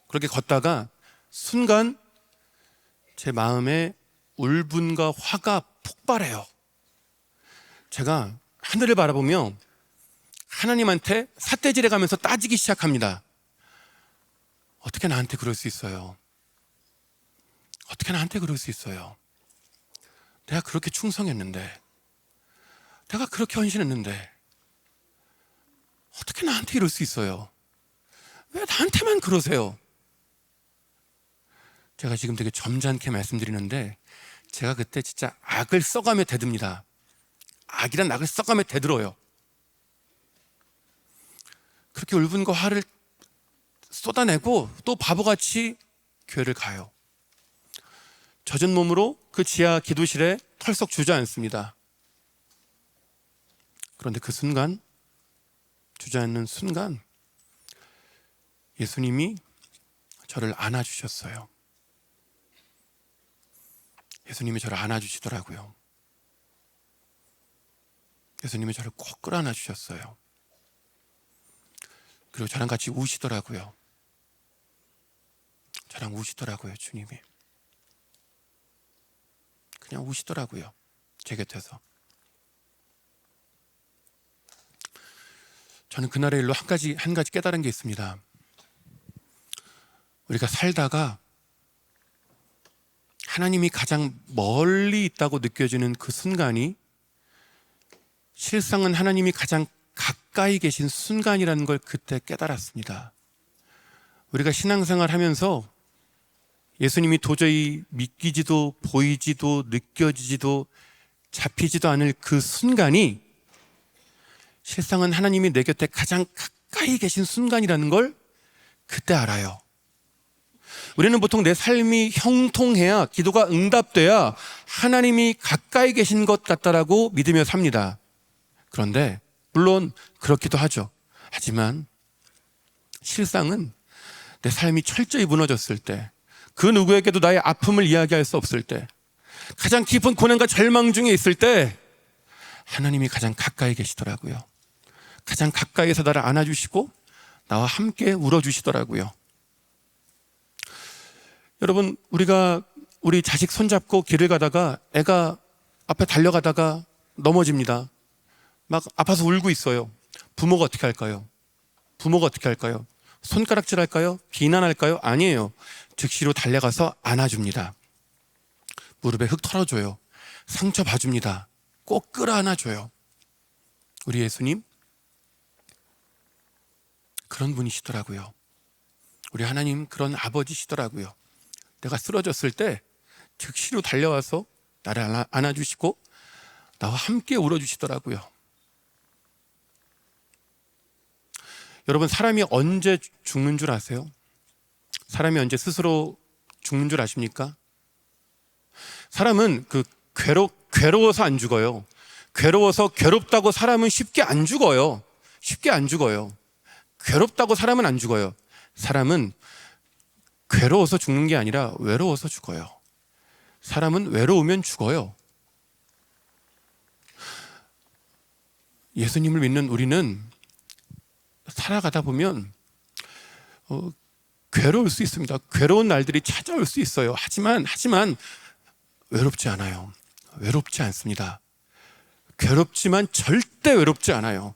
A: 그렇게 걷다가 순간 제 마음에 울분과 화가 폭발해요. 제가 하늘을 바라보며 하나님한테 삿대질해 가면서 따지기 시작합니다. 어떻게 나한테 그럴 수 있어요? 어떻게 나한테 그럴 수 있어요? 내가 그렇게 충성했는데, 내가 그렇게 헌신했는데 어떻게 나한테 이럴 수 있어요? 왜 나한테만 그러세요? 제가 지금 되게 점잖게 말씀드리는데 제가 그때 진짜 악을 써가며 대듭니다. 악이란 악을 써가며 대들어요. 그렇게 울분과 화를 쏟아내고 또 바보같이 교회를 가요. 젖은 몸으로 그 지하 기도실에 털썩 주저앉습니다. 그런데 그 순간, 주저앉는 순간 예수님이 저를 안아주셨어요. 예수님이 저를 안아주시더라고요. 예수님이 저를 꼭 끌어안아 주셨어요. 그리고 저랑 같이 우시더라고요. 저랑 우시더라고요, 주님이. 그냥 우시더라고요, 제 곁에서. 저는 그날의 일로 한 가지 깨달은 게 있습니다. 우리가 살다가 하나님이 가장 멀리 있다고 느껴지는 그 순간이 실상은 하나님이 가장 가까이 계신 순간이라는 걸 그때 깨달았습니다. 우리가 신앙생활 하면서 예수님이 도저히 믿기지도 보이지도 느껴지지도 잡히지도 않을 그 순간이 실상은 하나님이 내 곁에 가장 가까이 계신 순간이라는 걸 그때 알아요. 우리는 보통 내 삶이 형통해야, 기도가 응답돼야 하나님이 가까이 계신 것 같다라고 믿으며 삽니다. 그런데 물론 그렇기도 하죠. 하지만 실상은 내 삶이 철저히 무너졌을 때, 그 누구에게도 나의 아픔을 이야기할 수 없을 때, 가장 깊은 고난과 절망 중에 있을 때 하나님이 가장 가까이 계시더라고요. 가장 가까이에서 나를 안아주시고 나와 함께 울어주시더라고요. 여러분, 우리 자식 손잡고 길을 가다가 애가 앞에 달려가다가 넘어집니다. 막 아파서 울고 있어요. 부모가 어떻게 할까요? 부모가 어떻게 할까요? 손가락질 할까요? 비난할까요? 아니에요. 즉시로 달려가서 안아줍니다. 무릎에 흙 털어줘요. 상처 봐줍니다. 꼭 끌어안아줘요. 우리 예수님 그런 분이시더라고요. 우리 하나님 그런 아버지시더라고요. 내가 쓰러졌을 때 즉시로 달려와서 나를 안아주시고 나와 함께 울어주시더라고요. 여러분, 사람이 언제 죽는 줄 아세요? 사람이 언제 스스로 죽는 줄 아십니까? 사람은 괴로워서 안 죽어요. 괴로워서 괴롭다고 사람은 쉽게 안 죽어요. 쉽게 안 죽어요. 괴롭다고 사람은 안 죽어요. 사람은 괴로워서 죽는 게 아니라 외로워서 죽어요. 사람은 외로우면 죽어요. 예수님을 믿는 우리는 살아가다 보면 괴로울 수 있습니다. 괴로운 날들이 찾아올 수 있어요. 하지만 외롭지 않아요. 외롭지 않습니다. 괴롭지만 절대 외롭지 않아요.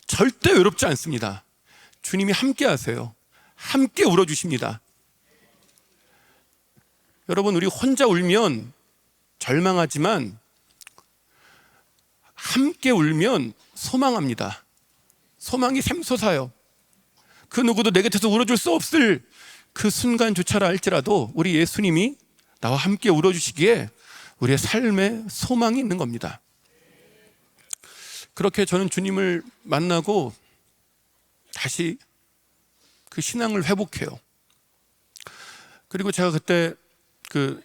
A: 절대 외롭지 않습니다. 주님이 함께 하세요. 함께 울어주십니다. 여러분, 우리 혼자 울면 절망하지만 함께 울면 소망합니다. 소망이 샘솟아요. 그 누구도 내 곁에서 울어줄 수 없을 그 순간조차라 할지라도 우리 예수님이 나와 함께 울어주시기에 우리의 삶에 소망이 있는 겁니다. 그렇게 저는 주님을 만나고 다시 그 신앙을 회복해요. 그리고 제가 그때 그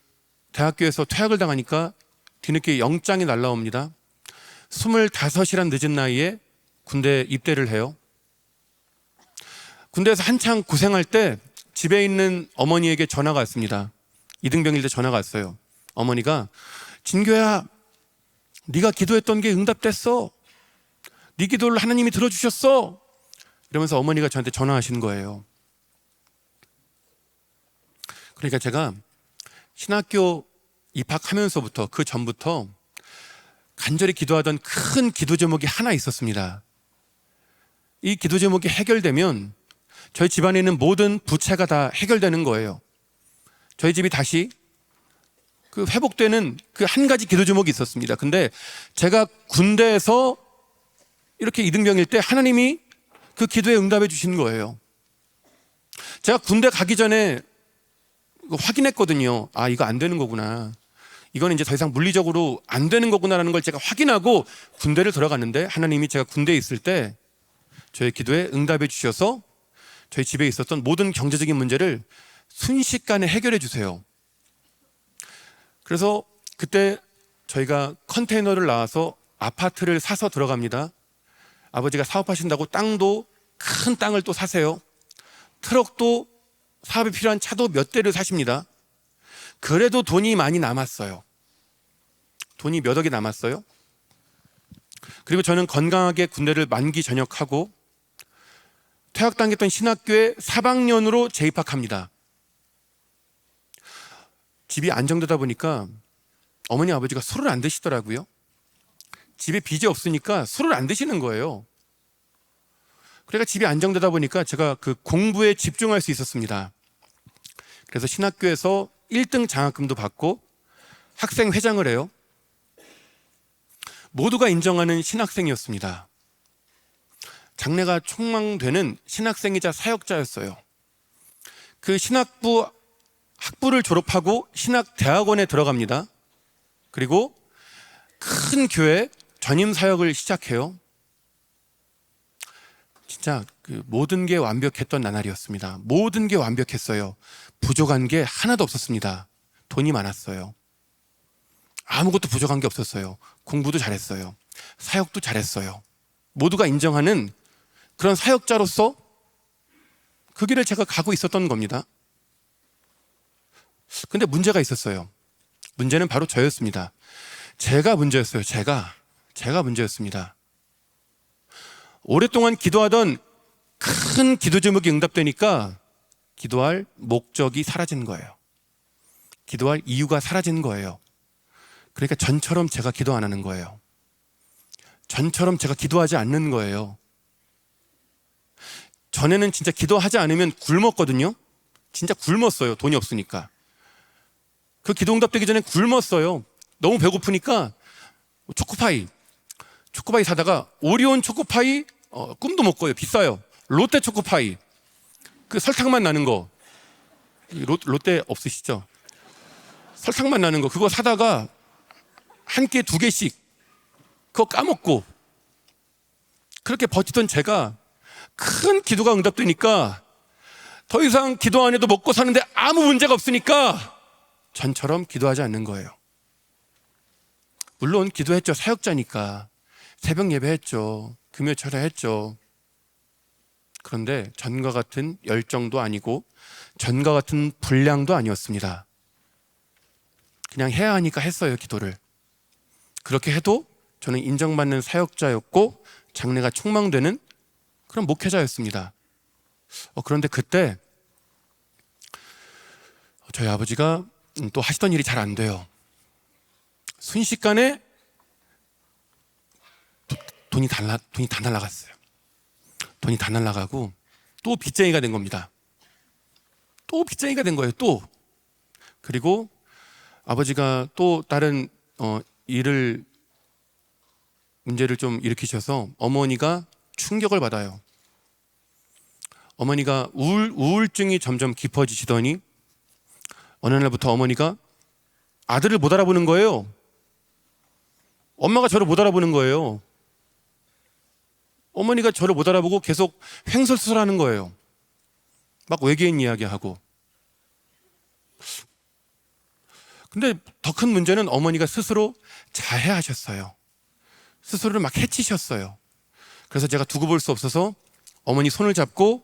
A: 대학교에서 퇴학을 당하니까 뒤늦게 영장이 날라옵니다. 25이란 늦은 나이에 군대 입대를 해요. 군대에서 한창 고생할 때 집에 있는 어머니에게 전화가 왔습니다. 이등병일 때 전화가 왔어요. 어머니가 진교야, 네가 기도했던 게 응답됐어. 네 기도를 하나님이 들어주셨어. 이러면서 어머니가 저한테 전화하시는 거예요. 그러니까 제가 신학교 입학하면서부터 그 전부터 간절히 기도하던 큰 기도 제목이 하나 있었습니다. 이 기도 제목이 해결되면 저희 집안에 있는 모든 부채가 다 해결되는 거예요. 저희 집이 다시 그 회복되는 그 한 가지 기도 제목이 있었습니다. 근데 제가 군대에서 이렇게 이등병일 때 하나님이 그 기도에 응답해 주시는 거예요. 제가 군대 가기 전에 확인했거든요. 아, 이거 안 되는 거구나. 이거는 이제 더 이상 물리적으로 안 되는 거구나라는 걸 제가 확인하고 군대를 들어갔는데 하나님이 제가 군대에 있을 때 저의 기도에 응답해 주셔서 저희 집에 있었던 모든 경제적인 문제를 순식간에 해결해 주세요. 그래서 그때 저희가 컨테이너를 나와서 아파트를 사서 들어갑니다. 아버지가 사업하신다고 땅도 큰 땅을 또 사세요. 트럭도 사업에 필요한 차도 몇 대를 사십니다. 그래도 돈이 많이 남았어요. 돈이 몇 억이 남았어요. 그리고 저는 건강하게 군대를 만기 전역하고 퇴학당했던 신학교에 4학년으로 재입학합니다. 집이 안정되다 보니까 어머니 아버지가 술을 안 드시더라고요. 집에 빚이 없으니까 술을 안 드시는 거예요. 그러니까 집이 안정되다 보니까 제가 그 공부에 집중할 수 있었습니다. 그래서 신학교에서 1등 장학금도 받고 학생회장을 해요. 모두가 인정하는 신학생이었습니다. 장래가 촉망되는 신학생이자 사역자였어요. 그 신학부 학부를 졸업하고 신학대학원에 들어갑니다. 그리고 큰 교회 전임 사역을 시작해요. 진짜 그 모든 게 완벽했던 나날이었습니다. 모든 게 완벽했어요. 부족한 게 하나도 없었습니다. 돈이 많았어요. 아무것도 부족한 게 없었어요. 공부도 잘했어요. 사역도 잘했어요. 모두가 인정하는 그런 사역자로서 그 길을 제가 가고 있었던 겁니다. 근데 문제가 있었어요. 문제는 바로 저였습니다. 제가 문제였어요. 제가 문제였습니다. 오랫동안 기도하던 큰 기도 제목이 응답되니까 기도할 목적이 사라진 거예요. 기도할 이유가 사라진 거예요. 그러니까 전처럼 제가 기도 안 하는 거예요. 전처럼 제가 기도하지 않는 거예요. 전에는 진짜 기도하지 않으면 굶었거든요. 진짜 굶었어요. 돈이 없으니까. 그 기도 응답되기 전에 굶었어요. 너무 배고프니까 초코파이 사다가 오리온 초코파이 꿈도 못 꿔요. 비싸요. 롯데 초코파이 그 설탕만 나는 거, 롯데 없으시죠? 설탕만 나는 거 그거 사다가 한 끼에 2개씩 그거 까먹고 그렇게 버티던 제가 큰 기도가 응답되니까 더 이상 기도 안 해도 먹고 사는데 아무 문제가 없으니까 전처럼 기도하지 않는 거예요. 물론 기도했죠. 사역자니까 새벽 예배했죠. 금요철에 했죠. 그런데 전과 같은 열정도 아니고 전과 같은 분량도 아니었습니다. 그냥 해야 하니까 했어요. 기도를. 그렇게 해도 저는 인정받는 사역자였고 장래가 촉망되는 그런 목회자였습니다. 그런데 그때 저희 아버지가 또 하시던 일이 잘 안 돼요. 순식간에 돈이 다 날라갔어요. 돈이 다 날라가고 또 빚쟁이가 된 겁니다. 또 빚쟁이가 된 거예요. 또. 그리고 아버지가 또 다른 일을 문제를 좀 일으키셔서 어머니가 충격을 받아요. 어머니가 우울증이 점점 깊어지시더니 어느 날부터 어머니가 아들을 못 알아보는 거예요. 엄마가 저를 못 알아보는 거예요. 어머니가 저를 못 알아보고 계속 횡설수설하는 거예요. 막 외계인 이야기하고. 근데 더 큰 문제는 어머니가 스스로 자해하셨어요. 스스로를 막 해치셨어요. 그래서 제가 두고 볼 수 없어서 어머니 손을 잡고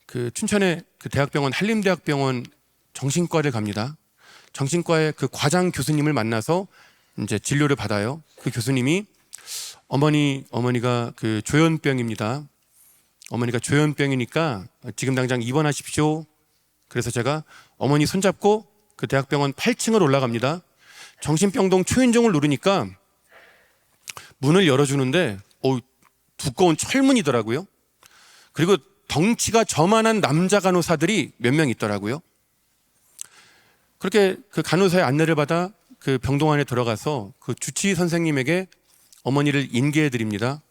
A: 그 춘천의 그 대학병원 한림대학병원 정신과를 갑니다. 정신과의 그 과장 교수님을 만나서 이제 진료를 받아요. 그 교수님이 어머니가 그 조현병입니다. 어머니가 조현병이니까 지금 당장 입원하십시오. 그래서 제가 어머니 손잡고 그 대학병원 8층을 올라갑니다. 정신병동 초인종을 누르니까 문을 열어주는데 두꺼운 철문이더라고요. 그리고 덩치가 저만한 남자 간호사들이 몇 명 있더라고요. 그렇게 그 간호사의 안내를 받아 그 병동 안에 들어가서 그 주치의 선생님에게 어머니를 인계해 드립니다.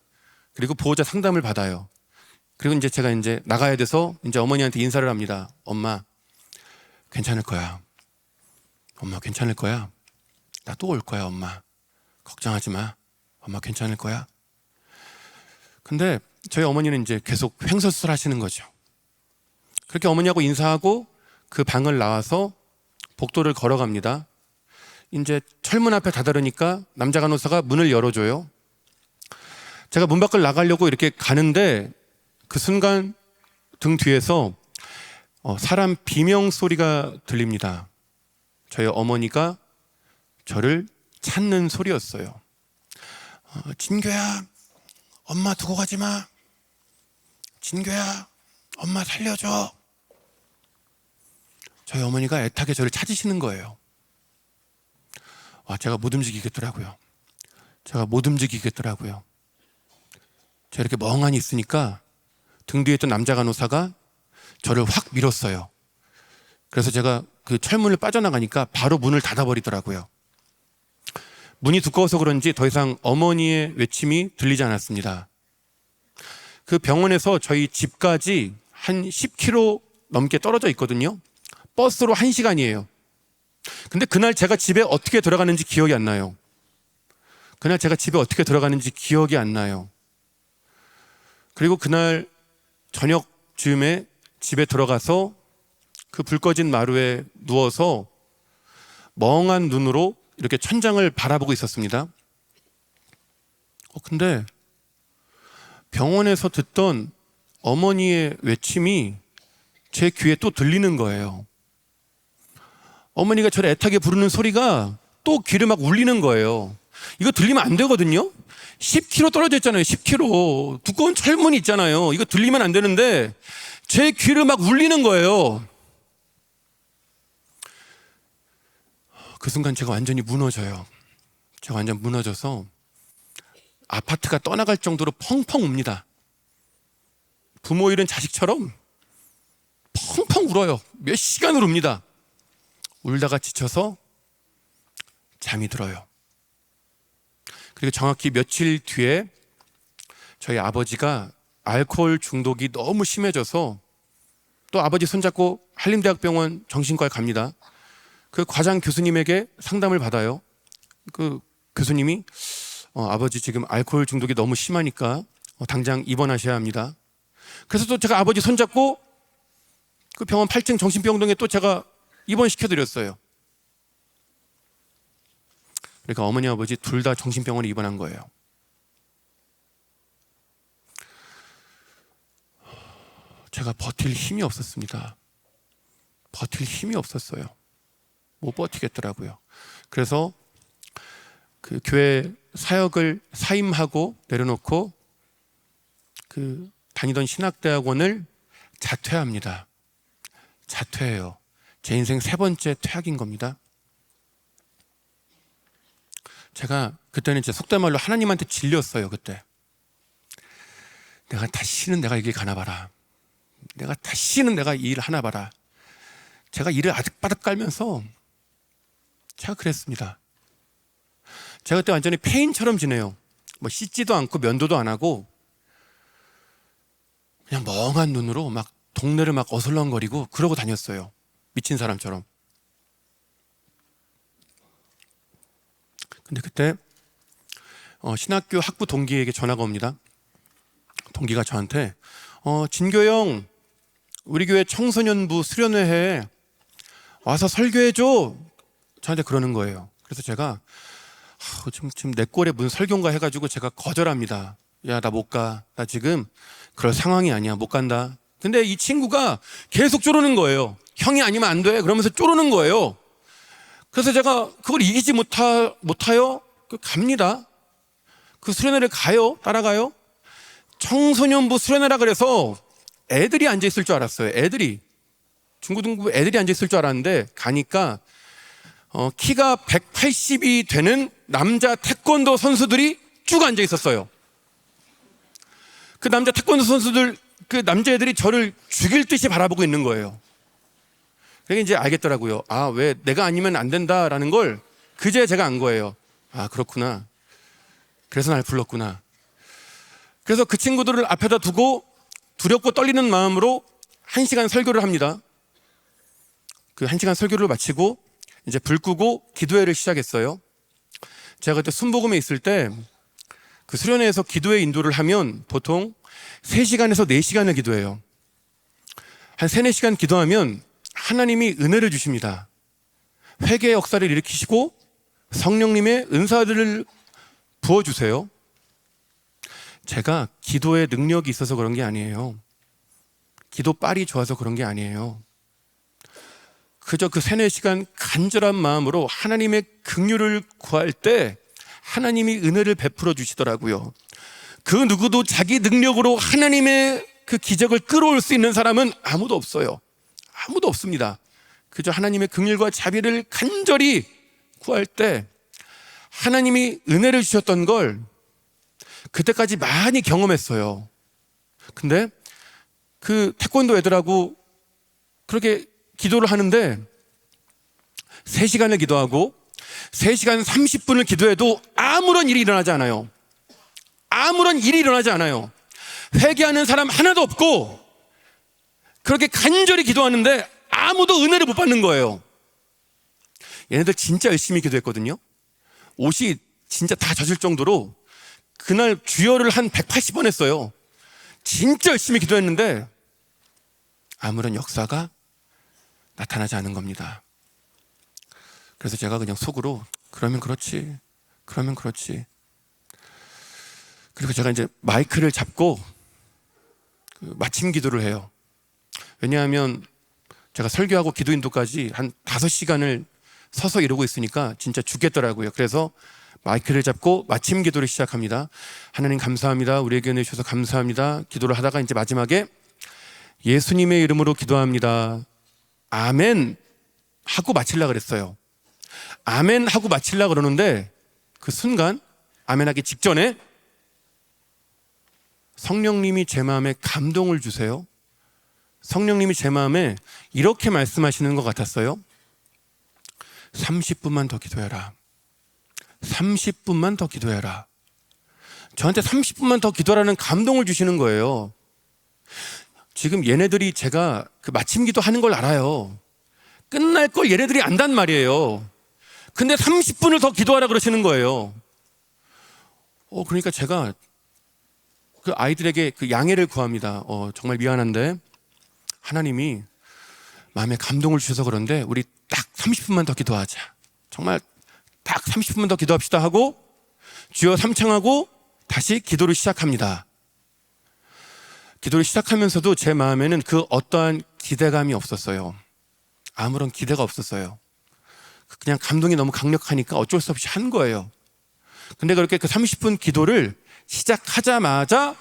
A: 그리고 보호자 상담을 받아요. 그리고 이제 제가 이제 나가야 돼서 이제 어머니한테 인사를 합니다. 엄마, 괜찮을 거야. 엄마, 괜찮을 거야. 나 또 올 거야, 엄마. 걱정하지 마. 엄마, 괜찮을 거야. 근데 저희 어머니는 이제 계속 횡설수설 하시는 거죠. 그렇게 어머니하고 인사하고 그 방을 나와서 복도를 걸어갑니다. 이제 철문 앞에 다다르니까 남자 간호사가 문을 열어줘요. 제가 문 밖을 나가려고 이렇게 가는데 그 순간 등 뒤에서 사람 비명 소리가 들립니다. 저희 어머니가 저를 찾는 소리였어요. 진교야, 엄마 두고 가지 마. 진교야, 엄마 살려줘. 저희 어머니가 애타게 저를 찾으시는 거예요. 제가 못 움직이겠더라고요. 제가 이렇게 멍하니 있으니까 등 뒤에 있던 남자 간호사가 저를 확 밀었어요. 그래서 제가 그 철문을 빠져나가니까 바로 문을 닫아버리더라고요. 문이 두꺼워서 그런지 더 이상 어머니의 외침이 들리지 않았습니다. 그 병원에서 저희 집까지 한 10km 넘게 떨어져 있거든요. 버스로 1시간이에요. 근데 그날 제가 집에 어떻게 들어가는지 기억이 안 나요. 그리고 그날 저녁 즈음에 집에 들어가서 그 불 꺼진 마루에 누워서 멍한 눈으로 이렇게 천장을 바라보고 있었습니다. 근데 병원에서 듣던 어머니의 외침이 제 귀에 또 들리는 거예요. 어머니가 저를 애타게 부르는 소리가 또 귀를 막 울리는 거예요. 이거 들리면 안 되거든요. 10km 떨어져 있잖아요. 10km. 두꺼운 철문이 있잖아요. 이거 들리면 안 되는데 제 귀를 막 울리는 거예요. 그 순간 제가 완전히 무너져요. 제가 완전 무너져서 아파트가 떠나갈 정도로 펑펑 웁니다. 부모 잃은 자식처럼 펑펑 울어요. 몇 시간을 웁니다. 울다가 지쳐서 잠이 들어요. 그리고 정확히 며칠 뒤에 저희 아버지가 알코올 중독이 너무 심해져서 또 아버지 손잡고 한림대학병원 정신과에 갑니다. 그 과장 교수님에게 상담을 받아요. 그 교수님이 아버지 지금 알코올 중독이 너무 심하니까 당장 입원하셔야 합니다. 그래서 또 제가 아버지 손잡고 그 병원 8층 정신병동에 또 제가 입원시켜드렸어요. 그러니까 어머니 아버지 둘 다 정신병원에 입원한 거예요. 제가 버틸 힘이 없었습니다. 못 버티겠더라고요. 그래서 그 교회 사역을 사임하고 내려놓고 그 다니던 신학대학원을 자퇴합니다. 자퇴해요. 제 인생 3번째 퇴학인 겁니다. 제가 그때는 이제 속된 말로 하나님한테 질렸어요. 그때 내가 다시는 내가 여기 가나 봐라. 내가 이 일 하나 봐라. 제가 일을 아득바득 깔면서 제가 그랬습니다. 제가 그때 완전히 폐인처럼 지내요. 뭐 씻지도 않고 면도도 안 하고 그냥 멍한 눈으로 막 동네를 막 어슬렁거리고 그러고 다녔어요. 미친 사람처럼. 근데 그때 신학교 학부 동기에게 전화가 옵니다. 동기가 저한테 진교형 우리 교회 청소년부 수련회에 와서 설교해줘, 저한테 그러는 거예요. 그래서 제가 지금 내 꼴에 무슨 설교인가 해가지고 제가 거절합니다. 야, 나 못 가. 나 지금 그럴 상황이 아니야. 못 간다. 근데 이 친구가 계속 쪼르는 거예요. 형이 아니면 안 돼. 그러면서 쪼르는 거예요. 그래서 제가 그걸 이기지 못하여 갑니다. 그 수련회를 가요. 따라가요. 청소년부 수련회라 그래서 애들이 앉아있을 줄 알았어요. 애들이. 중고등부 애들이 앉아있을 줄 알았는데 가니까 키가 180이 되는 남자 태권도 선수들이 쭉 앉아있었어요. 그 남자 태권도 선수들, 그 남자애들이 저를 죽일 듯이 바라보고 있는 거예요. 그러니까 이제 알겠더라고요. 아, 왜 내가 아니면 안 된다라는 걸 그제 제가 안 거예요. 아, 그렇구나. 그래서 날 불렀구나. 그래서 그 친구들을 앞에다 두고 두렵고 떨리는 마음으로 1시간 설교를 합니다. 그 1시간 설교를 마치고 이제 불 끄고 기도회를 시작했어요. 제가 그때 순복음에 있을 때 그 수련회에서 기도회 인도를 하면 보통 3시간에서 4시간을 기도해요. 한 3, 4시간 기도하면 하나님이 은혜를 주십니다. 회개의 역사를 일으키시고 성령님의 은사들을 부어주세요. 제가 기도에 능력이 있어서 그런 게 아니에요. 기도빨이 좋아서 그런 게 아니에요. 그저 그 3, 4시간 간절한 마음으로 하나님의 긍휼을 구할 때 하나님이 은혜를 베풀어 주시더라고요. 그 누구도 자기 능력으로 하나님의 그 기적을 끌어올 수 있는 사람은 아무도 없어요. 아무도 없습니다. 그저 하나님의 긍휼과 자비를 간절히 구할 때 하나님이 은혜를 주셨던 걸 그때까지 많이 경험했어요. 근데 그 태권도 애들하고 그렇게 기도를 하는데 3시간을 기도하고 3시간 30분을 기도해도 아무런 일이 일어나지 않아요. 아무런 일이 일어나지 않아요. 회개하는 사람 하나도 없고 그렇게 간절히 기도하는데 아무도 은혜를 못 받는 거예요. 얘네들 진짜 열심히 기도했거든요. 옷이 진짜 다 젖을 정도로 그날 주여를 한 180번 했어요. 진짜 열심히 기도했는데 아무런 역사가 나타나지 않은 겁니다. 그래서 제가 그냥 속으로 그러면 그렇지. 그리고 제가 이제 마이크를 잡고 마침 기도를 해요. 왜냐하면 제가 설교하고 기도 인도까지 한 5시간을 서서 이러고 있으니까 진짜 죽겠더라고요. 그래서 마이크를 잡고 마침 기도를 시작합니다. 하나님 감사합니다. 우리에게 은혜 주셔서 감사합니다. 기도를 하다가 이제 마지막에 예수님의 이름으로 기도합니다. 아멘 하고 마치려고 그랬어요. 아멘 하고 마치려고 그러는데 그 순간 아멘 하기 직전에 성령님이 제 마음에 감동을 주세요. 성령님이 제 마음에 이렇게 말씀하시는 것 같았어요. 30분만 더 기도해라. 30분만 더 기도해라. 저한테 30분만 더 기도하라는 감동을 주시는 거예요. 지금 얘네들이 제가 그 마침 기도하는 걸 알아요. 끝날 걸 얘네들이 안단 말이에요. 근데 30분을 더 기도하라 그러시는 거예요. 그러니까 제가 그 아이들에게 그 양해를 구합니다. 정말 미안한데 하나님이 마음에 감동을 주셔서 그런데 우리 딱 30분만 더 기도하자. 정말 딱 30분만 더 기도합시다 하고 주여 삼창하고 다시 기도를 시작합니다. 기도를 시작하면서도 제 마음에는 그 어떠한 기대감이 없었어요. 아무런 기대가 없었어요. 그냥 감동이 너무 강력하니까 어쩔 수 없이 한 거예요. 근데 그렇게 그 30분 기도를 시작하자마자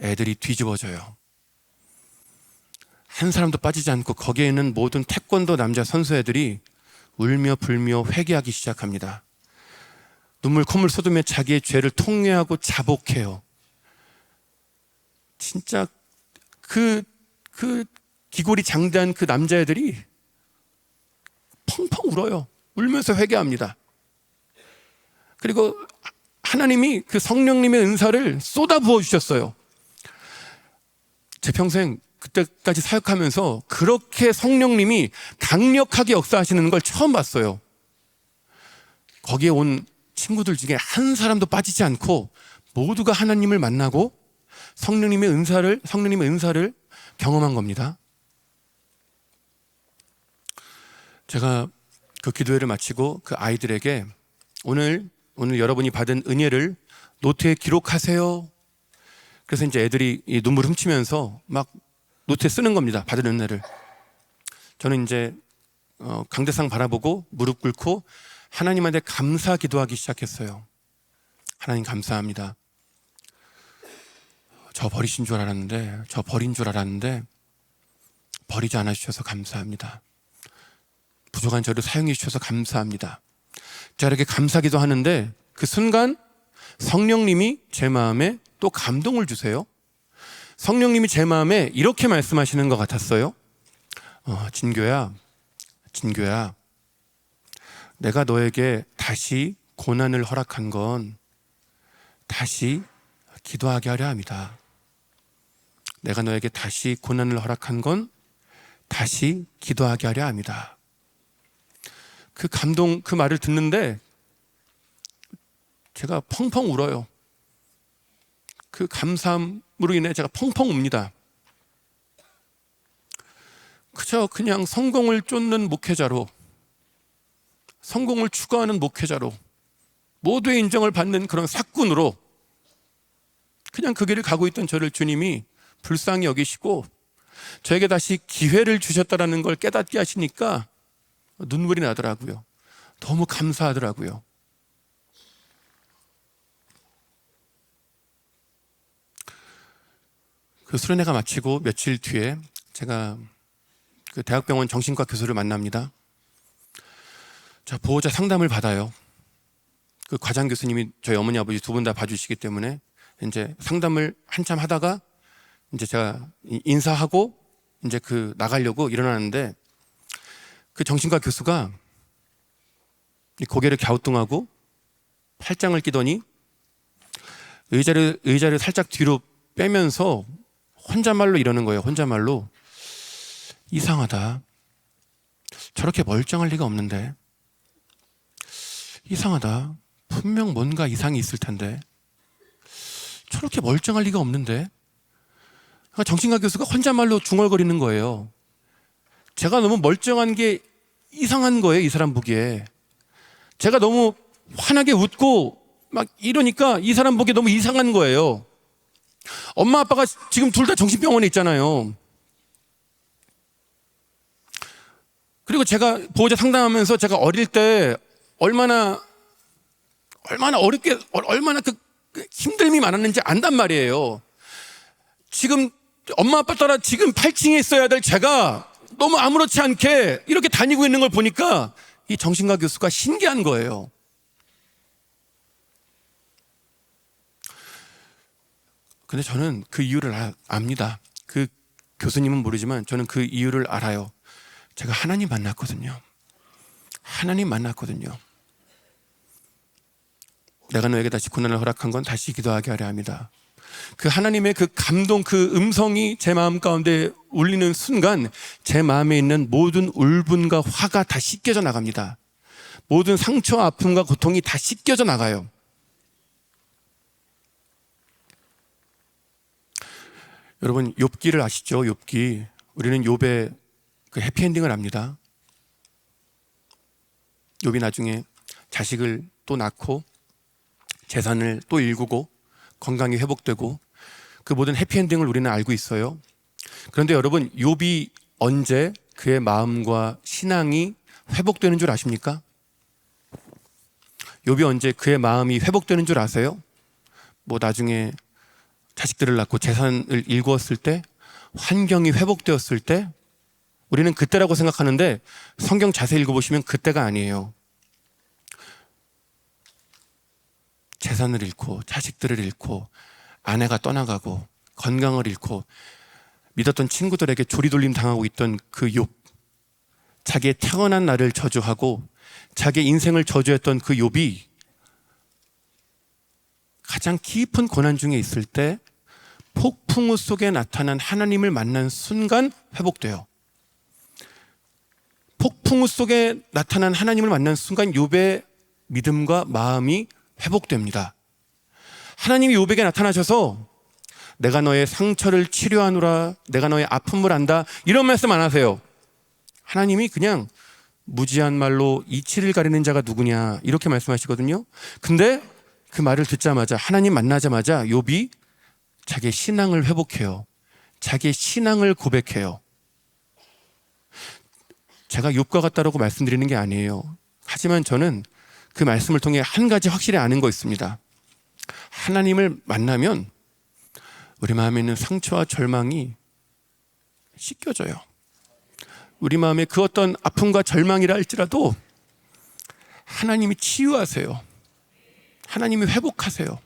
A: 애들이 뒤집어져요. 한 사람도 빠지지 않고 거기에 있는 모든 태권도 남자 선수 애들이 울며 불며 회개하기 시작합니다. 눈물 콧물 쏟으며 자기의 죄를 통회하고 자복해요. 진짜 그 기골이 장대한 그 남자애들이 펑펑 울어요. 울면서 회개합니다. 그리고 하나님이 그 성령님의 은사를 쏟아 부어 주셨어요. 제 평생 그때까지 사역하면서 그렇게 성령님이 강력하게 역사하시는 걸 처음 봤어요. 거기에 온 친구들 중에 한 사람도 빠지지 않고 모두가 하나님을 만나고 성령님의 은사를 경험한 겁니다. 제가 그 기도회를 마치고 그 아이들에게 오늘 여러분이 받은 은혜를 노트에 기록하세요. 그래서 이제 애들이 이 눈물 훔치면서 막 노트에 쓰는 겁니다. 받은 은혜를. 저는 이제 강대상 바라보고 무릎 꿇고 하나님한테 감사 기도하기 시작했어요. 하나님 감사합니다. 저 버리신 줄 알았는데, 저 버린 줄 알았는데 버리지 않아 주셔서 감사합니다. 부족한 저를 사용해 주셔서 감사합니다. 제가 이렇게 감사기도 하는데 그 순간 성령님이 제 마음에 또 감동을 주세요. 성령님이 제 마음에 이렇게 말씀하시는 것 같았어요. 진교야, 내가 너에게 다시 고난을 허락한 건 다시 기도하게 하려 합니다. 내가 너에게 다시 고난을 허락한 건 다시 기도하게 하려 합니다. 그 감동, 그 말을 듣는데 제가 펑펑 울어요. 그 감사함으로 인해 제가 펑펑 웁니다. 그냥 성공을 쫓는 목회자로, 성공을 추구하는 목회자로, 모두의 인정을 받는 그런 사꾼으로 그냥 그 길을 가고 있던 저를 주님이 불쌍히 여기시고 저에게 다시 기회를 주셨다는 걸 깨닫게 하시니까 눈물이 나더라고요. 너무 감사하더라고요. 그 수련회가 마치고 며칠 뒤에 제가 그 대학병원 정신과 교수를 만납니다. 자, 보호자 상담을 받아요. 그 과장 교수님이 저희 어머니 아버지 두 분 다 봐주시기 때문에 이제 상담을 한참 하다가 이제 제가 인사하고 이제 나가려고 일어나는데 그 정신과 교수가 고개를 갸우뚱하고 팔짱을 끼더니 의자를 살짝 뒤로 빼면서 혼잣말로 이러는 거예요. 혼잣말로. 이상하다. 저렇게 멀쩡할 리가 없는데. 이상하다. 분명 뭔가 이상이 있을 텐데. 저렇게 멀쩡할 리가 없는데. 정신과 교수가 혼잣말로 중얼거리는 거예요. 제가 너무 멀쩡한 게 이상한 거예요. 이 사람 보기에. 제가 너무 환하게 웃고 막 이러니까 이 사람 보기에 너무 이상한 거예요. 엄마 아빠가 지금 둘 다 정신병원에 있잖아요. 그리고 제가 보호자 상담하면서 제가 어릴 때 얼마나 어렵게 얼마나 그 힘듦이 많았는지 안단 말이에요. 지금 엄마 아빠 따라 지금 8층에 있어야 될 제가 너무 아무렇지 않게 이렇게 다니고 있는 걸 보니까 이 정신과 교수가 신기한 거예요. 근데 저는 그 이유를 압니다. 그 교수님은 모르지만 저는 그 이유를 알아요. 제가 하나님 만났거든요. 내가 너에게 다시 고난을 허락한 건 다시 기도하게 하려 합니다. 그 하나님의 그 감동, 그 음성이 제 마음 가운데 울리는 순간 제 마음에 있는 모든 울분과 화가 다 씻겨져 나갑니다. 모든 상처와 아픔과 고통이 다 씻겨져 나가요. 여러분, 욥기를 아시죠? 욥기. 우리는 욥의 그 해피엔딩을 압니다. 욥이 나중에 자식을 또 낳고 재산을 또 일구고 건강이 회복되고 그 모든 해피엔딩을 우리는 알고 있어요. 그런데 여러분, 욥이 언제 그의 마음과 신앙이 회복되는 줄 아십니까? 욥이 언제 그의 마음이 회복되는 줄 아세요? 나중에 자식들을 낳고 재산을 일구었을 때, 환경이 회복되었을 때, 우리는 그때라고 생각하는데 성경 자세히 읽어보시면 그때가 아니에요. 재산을 잃고 자식들을 잃고 아내가 떠나가고 건강을 잃고 믿었던 친구들에게 조리돌림 당하고 있던 그 욥, 자기의 태어난 날을 저주하고 자기의 인생을 저주했던 그 욥이 가장 깊은 고난 중에 있을 때 폭풍우 속에 나타난 하나님을 만난 순간 회복돼요. 폭풍우 속에 나타난 하나님을 만난 순간 욥의 믿음과 마음이 회복됩니다. 하나님이 욥에게 나타나셔서 내가 너의 상처를 치료하노라, 내가 너의 아픔을 안다, 이런 말씀 안 하세요. 하나님이 그냥 무지한 말로 이치를 가리는 자가 누구냐, 이렇게 말씀하시거든요. 근데 그 말을 듣자마자, 하나님 만나자마자 욥이 자기의 신앙을 회복해요. 자기의 신앙을 고백해요. 제가 욥과 같다라고 말씀드리는 게 아니에요. 하지만 저는 그 말씀을 통해 한 가지 확실히 아는 거 있습니다. 하나님을 만나면 우리 마음에 있는 상처와 절망이 씻겨져요. 우리 마음에 그 어떤 아픔과 절망이라 할지라도 하나님이 치유하세요. 하나님이 회복하세요.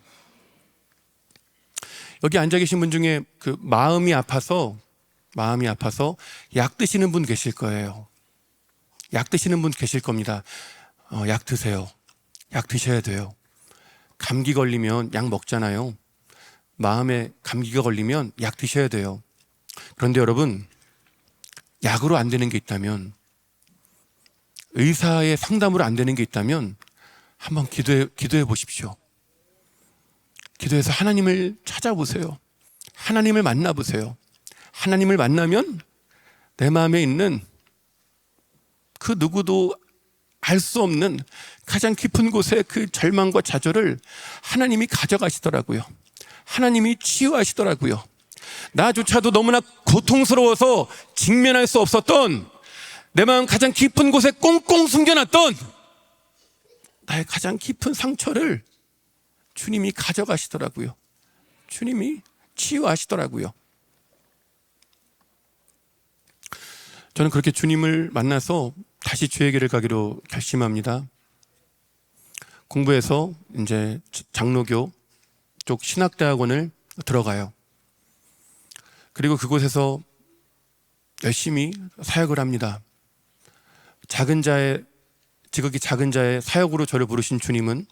A: 여기 앉아 계신 분 중에 그 마음이 아파서 약 드시는 분 계실 거예요. 약 드시는 분 계실 겁니다. 약 드세요. 약 드셔야 돼요. 감기 걸리면 약 먹잖아요. 마음에 감기가 걸리면 약 드셔야 돼요. 그런데 여러분, 약으로 안 되는 게 있다면, 의사의 상담으로 안 되는 게 있다면 한번 기도해 보십시오. 기도해서 하나님을 찾아보세요. 하나님을 만나보세요. 하나님을 만나면 내 마음에 있는 그 누구도 알 수 없는 가장 깊은 곳의 그 절망과 좌절을 하나님이 가져가시더라고요. 하나님이 치유하시더라고요. 나조차도 너무나 고통스러워서 직면할 수 없었던, 내 마음 가장 깊은 곳에 꽁꽁 숨겨놨던 나의 가장 깊은 상처를 주님이 가져가시더라고요. 주님이 치유하시더라고요. 저는 그렇게 주님을 만나서 다시 주의 길을 가기로 결심합니다. 공부해서 이제 장로교 쪽 신학대학원을 들어가요. 그리고 그곳에서 열심히 사역을 합니다. 지극히 작은 자의 사역으로 저를 부르신 주님은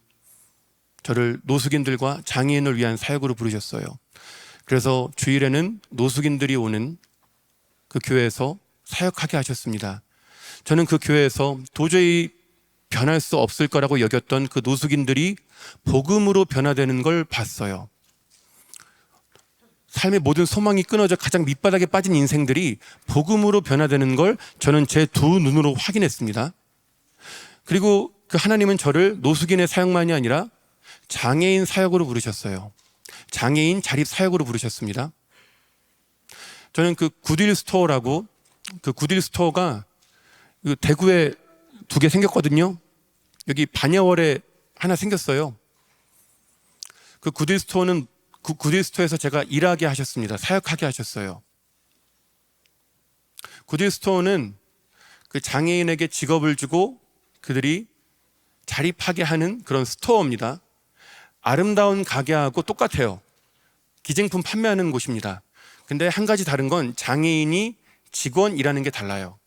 A: 저를 노숙인들과 장애인을 위한 사역으로 부르셨어요. 그래서 주일에는 노숙인들이 오는 그 교회에서 사역하게 하셨습니다. 저는 그 교회에서 도저히 변할 수 없을 거라고 여겼던 그 노숙인들이 복음으로 변화되는 걸 봤어요. 삶의 모든 소망이 끊어져 가장 밑바닥에 빠진 인생들이 복음으로 변화되는 걸 저는 제 두 눈으로 확인했습니다. 그리고 그 하나님은 저를 노숙인의 사역만이 아니라 장애인 사역으로 부르셨어요. 장애인 자립 사역으로 부르셨습니다. 저는 그 굿윌 스토어라고, 그 굿윌 스토어가 대구에 2개 생겼거든요. 여기 반야월에 하나 생겼어요. 그 굿윌 스토어는 굿윌 스토어에서 제가 일하게 하셨습니다. 사역하게 하셨어요. 굿윌 스토어는 그 장애인에게 직업을 주고 그들이 자립하게 하는 그런 스토어입니다. 아름다운 가게하고 똑같아요. 기증품 판매하는 곳입니다. 근데 한 가지 다른 건 장애인이 직원이라는 게 달라요.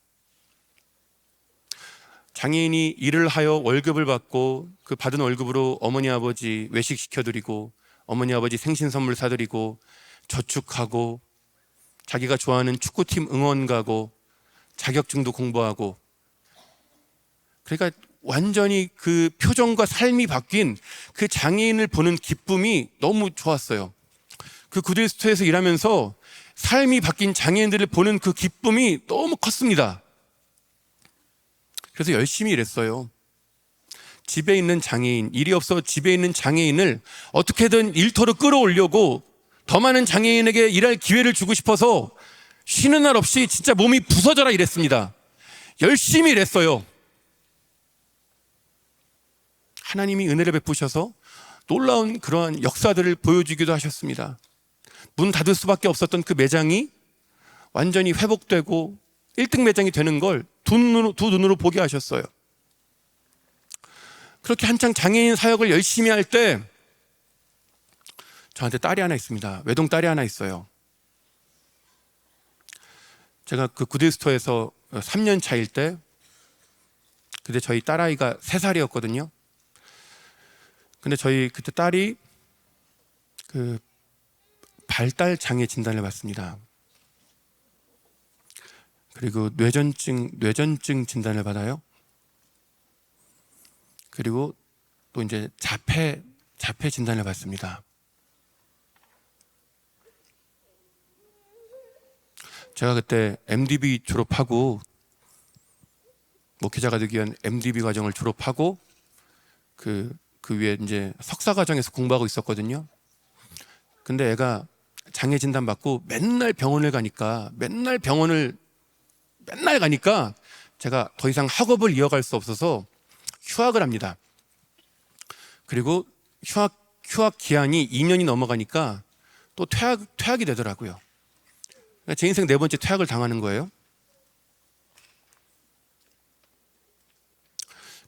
A: 장애인이 일을 하여 월급을 받고 그 받은 월급으로 어머니 아버지 외식 시켜드리고 어머니 아버지 생신 선물 사드리고 저축하고 자기가 좋아하는 축구팀 응원 가고 자격증도 공부하고, 그러니까 완전히 그 표정과 삶이 바뀐 그 장애인을 보는 기쁨이 너무 좋았어요. 그 굿윌 스토어에서 일하면서 삶이 바뀐 장애인들을 보는 그 기쁨이 너무 컸습니다. 그래서 열심히 일했어요. 집에 있는 장애인, 일이 없어 집에 있는 장애인을 어떻게든 일터로 끌어올려고 더 많은 장애인에게 일할 기회를 주고 싶어서 쉬는 날 없이 진짜 몸이 부서져라 일했습니다. 열심히 일했어요. 하나님이 은혜를 베푸셔서 놀라운 그러한 역사들을 보여주기도 하셨습니다. 문 닫을 수밖에 없었던 그 매장이 완전히 회복되고 1등 매장이 되는 걸 두 눈으로 보게 하셨어요. 그렇게 한창 장애인 사역을 열심히 할 때 저한테 딸이 하나 있습니다. 외동 딸이 하나 있어요. 제가 그 굿윌 스토어에서 3년 차일 때, 그때 저희 딸아이가 3살이었거든요. 근데 저희 그때 딸이 그 발달 장애 진단을 받습니다. 그리고 뇌전증 진단을 받아요. 그리고 또 이제 자폐 진단을 받습니다. 제가 그때 MDB 졸업하고 목회자가 되기 위한 MDB 과정을 졸업하고 그 위에 이제 석사 과정에서 공부하고 있었거든요. 근데 애가 장애 진단 받고 맨날 가니까 제가 더 이상 학업을 이어갈 수 없어서 휴학을 합니다. 그리고 휴학 기한이 2년이 넘어가니까 또 퇴학이 되더라고요. 제 인생 4번째 퇴학을 당하는 거예요.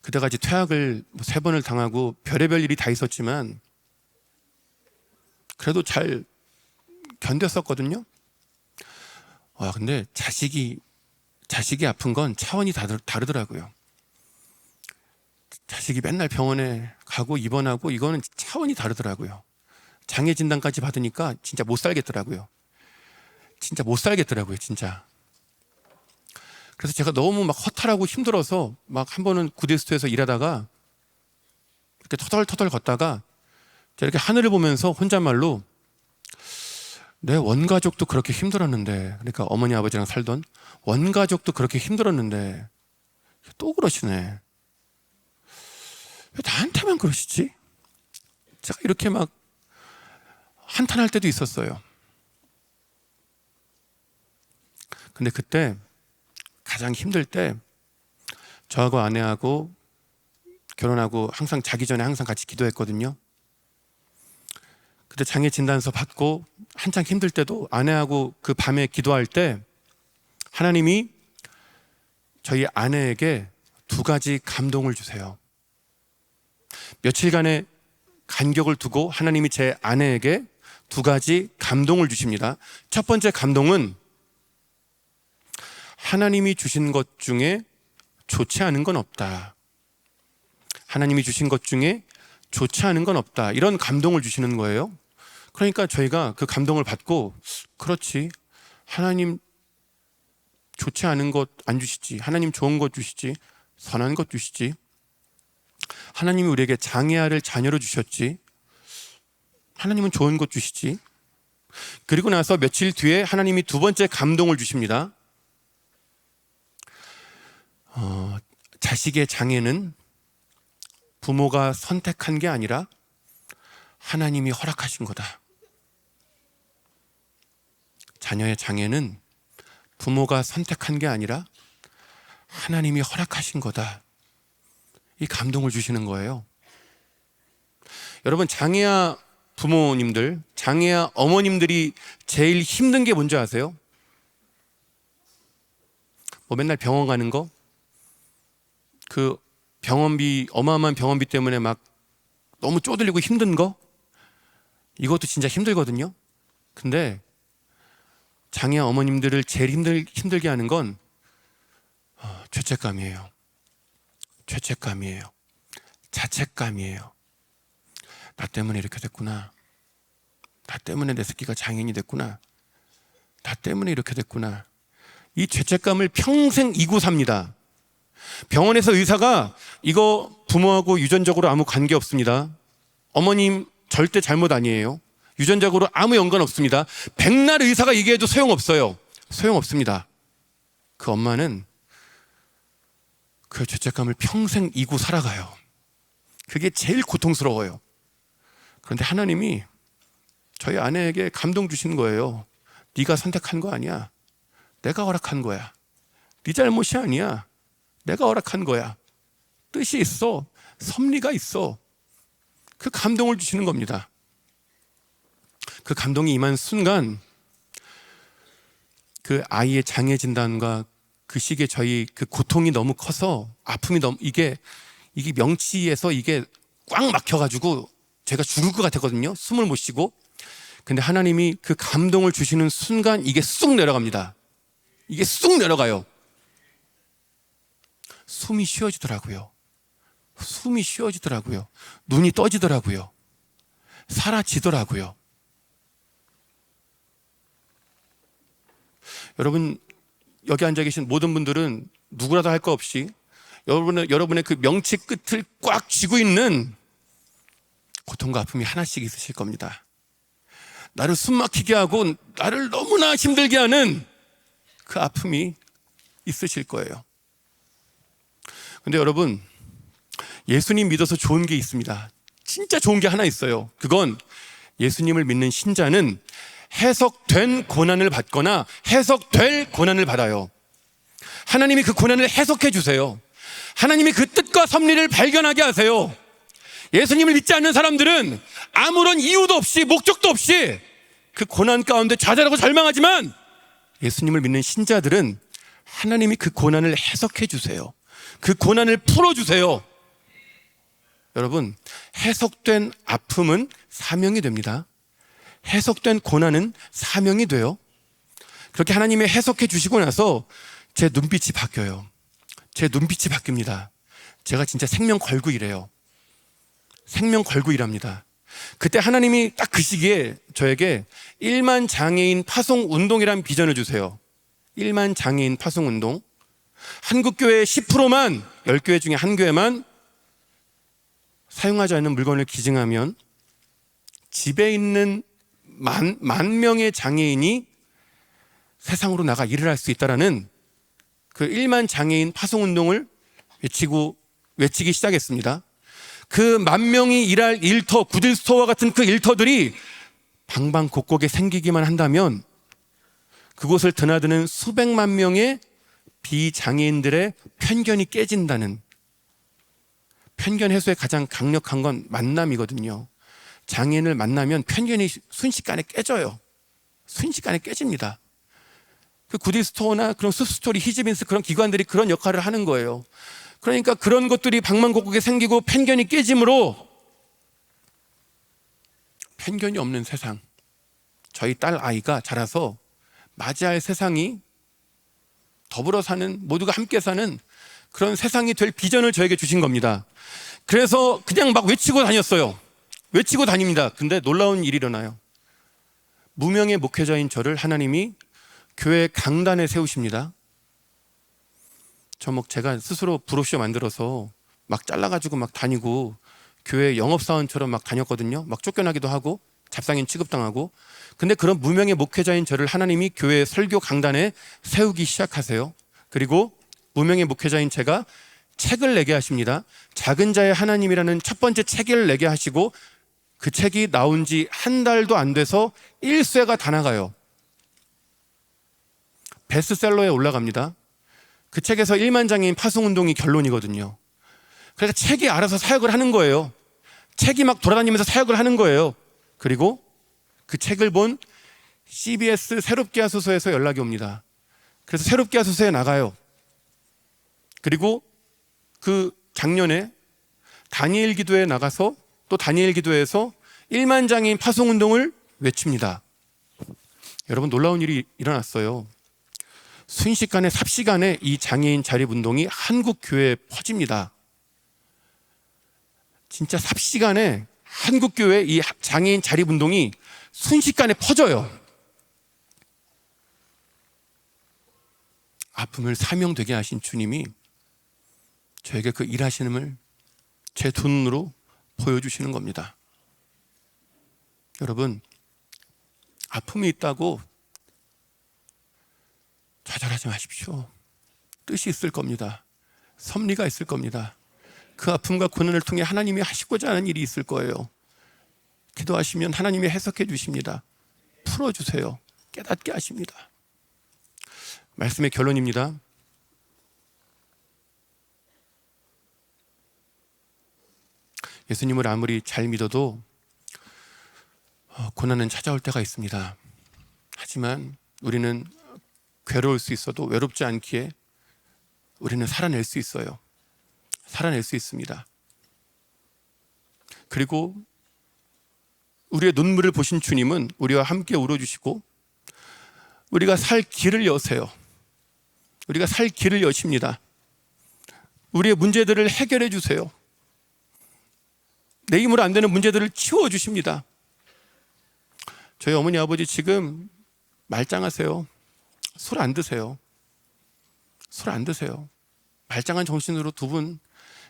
A: 그때까지 퇴학을 3번을 당하고 별의별 일이 다 있었지만 그래도 잘 견뎠었거든요. 와, 근데 자식이 아픈 건 차원이 다르더라고요. 자식이 맨날 병원에 가고 입원하고 이거는 차원이 다르더라고요. 장애 진단까지 받으니까 진짜 못 살겠더라고요. 진짜. 그래서 제가 너무 막 허탈하고 힘들어서 막 한 번은 구대수에서 일하다가 이렇게 터덜터덜 걷다가 이렇게 하늘을 보면서 혼잣말로 내 원가족도 그렇게 힘들었는데, 그러니까 어머니 아버지랑 살던 원가족도 그렇게 힘들었는데 또 그러시네. 왜 나한테만 그러시지? 제가 이렇게 막 한탄할 때도 있었어요. 근데 그때 가장 힘들 때 저하고 아내하고 결혼하고 항상 자기 전에 항상 같이 기도했거든요. 그때 장애 진단서 받고 한창 힘들 때도 아내하고 그 밤에 기도할 때 하나님이 저희 아내에게 2가지 감동을 주세요. 며칠간의 간격을 두고 하나님이 제 아내에게 2가지 감동을 주십니다. 첫 번째 감동은 하나님이 주신 것 중에 좋지 않은 건 없다. 하나님이 주신 것 중에 좋지 않은 건 없다. 이런 감동을 주시는 거예요. 그러니까 저희가 그 감동을 받고, 그렇지, 하나님 좋지 않은 것 안 주시지, 하나님 좋은 것 주시지, 선한 것 주시지, 하나님이 우리에게 장애아를 자녀로 주셨지, 하나님은 좋은 것 주시지. 그리고 나서 며칠 뒤에 하나님이 2번째 감동을 주십니다. 자식의 장애는 부모가 선택한 게 아니라 하나님이 허락하신 거다. 자녀의 장애는 부모가 선택한 게 아니라 하나님이 허락하신 거다. 이 감동을 주시는 거예요. 여러분, 장애아 부모님들, 장애아 어머님들이 제일 힘든 게 뭔지 아세요? 맨날 병원 가는 거? 그 병원비, 어마어마한 병원비 때문에 막 너무 쪼들리고 힘든 거? 이것도 진짜 힘들거든요. 근데 장애아 어머님들을 제일 힘들게 하는 건 죄책감이에요. 자책감이에요. 나 때문에 이렇게 됐구나. 나 때문에 내 새끼가 장애인이 됐구나. 나 때문에 이렇게 됐구나. 이 죄책감을 평생 이고 삽니다. 병원에서 의사가 이거 부모하고 유전적으로 아무 관계 없습니다. 어머님 절대 잘못 아니에요. 유전적으로 아무 연관 없습니다. 백날 의사가 얘기해도 소용없어요. 소용없습니다. 그 엄마는 그 죄책감을 평생 이고 살아가요. 그게 제일 고통스러워요. 그런데 하나님이 저희 아내에게 감동 주신 거예요. 네가 선택한 거 아니야. 내가 허락한 거야. 네 잘못이 아니야. 내가 허락한 거야. 뜻이 있어. 섭리가 있어. 그 감동을 주시는 겁니다. 그 감동이 임한 순간 그 아이의 장애 진단과 그 시기에 저희 그 고통이 너무 커서 아픔이 너무 이게 명치에서 이게 꽉 막혀가지고 제가 죽을 것 같았거든요. 숨을 못 쉬고. 근데 하나님이 그 감동을 주시는 순간 이게 쑥 내려갑니다. 이게 쑥 내려가요. 숨이 쉬어지더라고요. 눈이 떠지더라고요. 사라지더라고요. 여러분, 여기 앉아 계신 모든 분들은 누구라도 할 거 없이 여러분의 그 명치 끝을 꽉 쥐고 있는 고통과 아픔이 하나씩 있으실 겁니다. 나를 숨막히게 하고 나를 너무나 힘들게 하는 그 아픔이 있으실 거예요. 근데 여러분, 예수님 믿어서 좋은 게 있습니다. 진짜 좋은 게 하나 있어요. 그건 예수님을 믿는 신자는 해석된 고난을 받거나 해석될 고난을 받아요. 하나님이 그 고난을 해석해 주세요. 하나님이 그 뜻과 섭리를 발견하게 하세요. 예수님을 믿지 않는 사람들은 아무런 이유도 없이 목적도 없이 그 고난 가운데 좌절하고 절망하지만, 예수님을 믿는 신자들은 하나님이 그 고난을 해석해 주세요. 그 고난을 풀어주세요. 여러분, 해석된 아픔은 사명이 됩니다. 해석된 고난은 사명이 돼요. 그렇게 하나님이 해석해 주시고 나서 제 눈빛이 바뀌어요. 제 눈빛이 바뀝니다. 제가 진짜 생명 걸고 일해요. 생명 걸고 일합니다. 그때 하나님이 딱 그 시기에 저에게 1만 장애인 파송 운동이란 비전을 주세요. 1만 장애인 파송 운동. 한국교회 10%만, 10교회 중에 한 교회만 사용하지 않는 물건을 기증하면 집에 있는 만 명의 장애인이 세상으로 나가 일을 할 수 있다라는 그 1만 장애인 파송 운동을 외치기 시작했습니다. 그 10,000명이 일할 일터, 구딜스토어와 같은 그 일터들이 방방곡곡에 생기기만 한다면 그곳을 드나드는 수백만 명의 비장애인들의 편견이 깨진다는, 편견 해소의 가장 강력한 건 만남이거든요. 장애인을 만나면 편견이 순식간에 깨져요. 순식간에 깨집니다. 그 구디스토어나 그런 숲스토리, 히즈빈스 그런 기관들이 그런 역할을 하는 거예요. 그러니까 그런 것들이 방방곡곡에 생기고 편견이 깨짐으로 편견이 없는 세상, 저희 딸 아이가 자라서 맞이할 세상이 더불어 사는, 모두가 함께 사는 그런 세상이 될 비전을 저에게 주신 겁니다. 그래서 그냥 막 외치고 다녔어요. 외치고 다닙니다. 근데 놀라운 일이 일어나요. 무명의 목회자인 저를 하나님이 교회 강단에 세우십니다. 제가 스스로 브로셔 만들어서 막 잘라가지고 막 다니고 교회 영업사원처럼 막 다녔거든요. 막 쫓겨나기도 하고 잡상인 취급당하고. 근데 그런 무명의 목회자인 저를 하나님이 교회 설교 강단에 세우기 시작하세요. 그리고 무명의 목회자인 제가 책을 내게 하십니다. 작은 자의 하나님이라는 첫 번째 책을 내게 하시고, 그 책이 나온 지 한 달도 안 돼서 1쇄가 다 나가요. 베스트셀러에 올라갑니다. 그 책에서 1만 장애인 파송운동이 결론이거든요. 그래서 책이 알아서 사역을 하는 거예요. 책이 막 돌아다니면서 사역을 하는 거예요. 그리고 그 책을 본 CBS 새롭게 하소서에서 연락이 옵니다. 그래서 새롭게 하소서에 나가요. 그리고 그 작년에 다니엘 기도에 나가서 또 다니엘 기도에서 1만 장애인 파송운동을 외칩니다. 여러분, 놀라운 일이 일어났어요. 순식간에 삽시간에 이 장애인 자립운동이 한국 교회에 퍼집니다. 진짜 삽시간에 한국 교회 이 장애인 자립운동이 순식간에 퍼져요. 아픔을 사명되게 하신 주님이 저에게 그 일하시는을 제 두 눈으로 보여주시는 겁니다. 여러분, 아픔이 있다고 좌절하지 마십시오. 뜻이 있을 겁니다. 섭리가 있을 겁니다. 그 아픔과 고난을 통해 하나님이 하시고자 하는 일이 있을 거예요. 기도하시면 하나님이 해석해 주십니다. 풀어주세요. 깨닫게 하십니다. 말씀의 결론입니다. 예수님을 아무리 잘 믿어도 고난은 찾아올 때가 있습니다. 하지만 우리는 괴로울 수 있어도 외롭지 않기에 우리는 살아낼 수 있어요. 살아낼 수 있습니다. 그리고 우리의 눈물을 보신 주님은 우리와 함께 울어주시고 우리가 살 길을 여세요. 우리가 살 길을 여십니다. 우리의 문제들을 해결해 주세요. 내 힘으로 안 되는 문제들을 치워주십니다. 저희 어머니 아버지 지금 말짱하세요. 술 안 드세요. 술 안 드세요. 말짱한 정신으로 두 분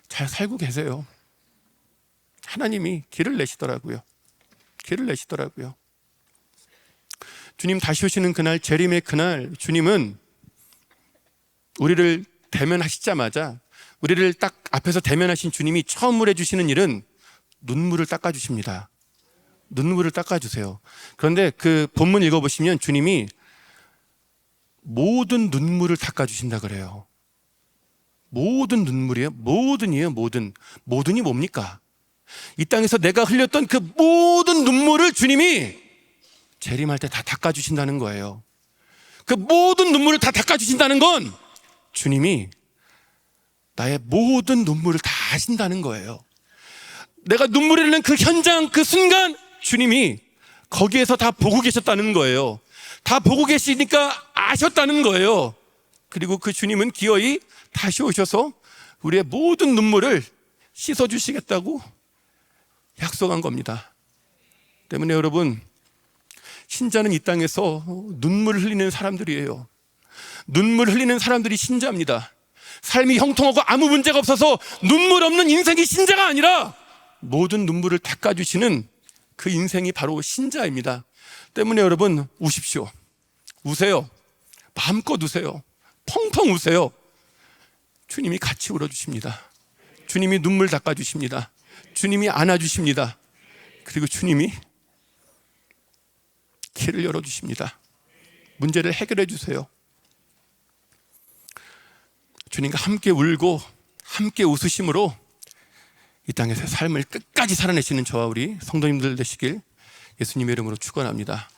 A: 잘 살고 계세요. 하나님이 길을 내시더라고요. 길을 내시더라고요. 주님 다시 오시는 그날, 재림의 그날, 주님은 우리를 대면하시자마자, 우리를 딱 앞에서 대면하신 주님이 처음으로 해주시는 일은 눈물을 닦아주십니다. 눈물을 닦아주세요. 그런데 그 본문 읽어보시면 주님이 모든 눈물을 닦아주신다 그래요. 모든 눈물이에요. 모든이에요. 모든이 뭡니까? 이 땅에서 내가 흘렸던 그 모든 눈물을 주님이 재림할 때 다 닦아주신다는 거예요. 그 모든 눈물을 다 닦아주신다는 건 주님이 나의 모든 눈물을 다 아신다는 거예요. 내가 눈물을 흘리는 그 현장, 그 순간 주님이 거기에서 다 보고 계셨다는 거예요. 다 보고 계시니까 아셨다는 거예요. 그리고 그 주님은 기어이 다시 오셔서 우리의 모든 눈물을 씻어주시겠다고 약속한 겁니다. 때문에 여러분, 신자는 이 땅에서 눈물을 흘리는 사람들이에요. 눈물 흘리는 사람들이 신자입니다. 삶이 형통하고 아무 문제가 없어서 눈물 없는 인생이 신자가 아니라 모든 눈물을 닦아주시는 그 인생이 바로 신자입니다. 때문에 여러분, 우십시오. 우세요. 마음껏 우세요. 펑펑 우세요. 주님이 같이 울어주십니다. 주님이 눈물 닦아주십니다. 주님이 안아주십니다. 그리고 주님이 길을 열어주십니다. 문제를 해결해 주세요. 주님과 함께 울고 함께 웃으심으로 이 땅에서 삶을 끝까지 살아내시는 저와 우리 성도님들 되시길 예수님의 이름으로 축원합니다.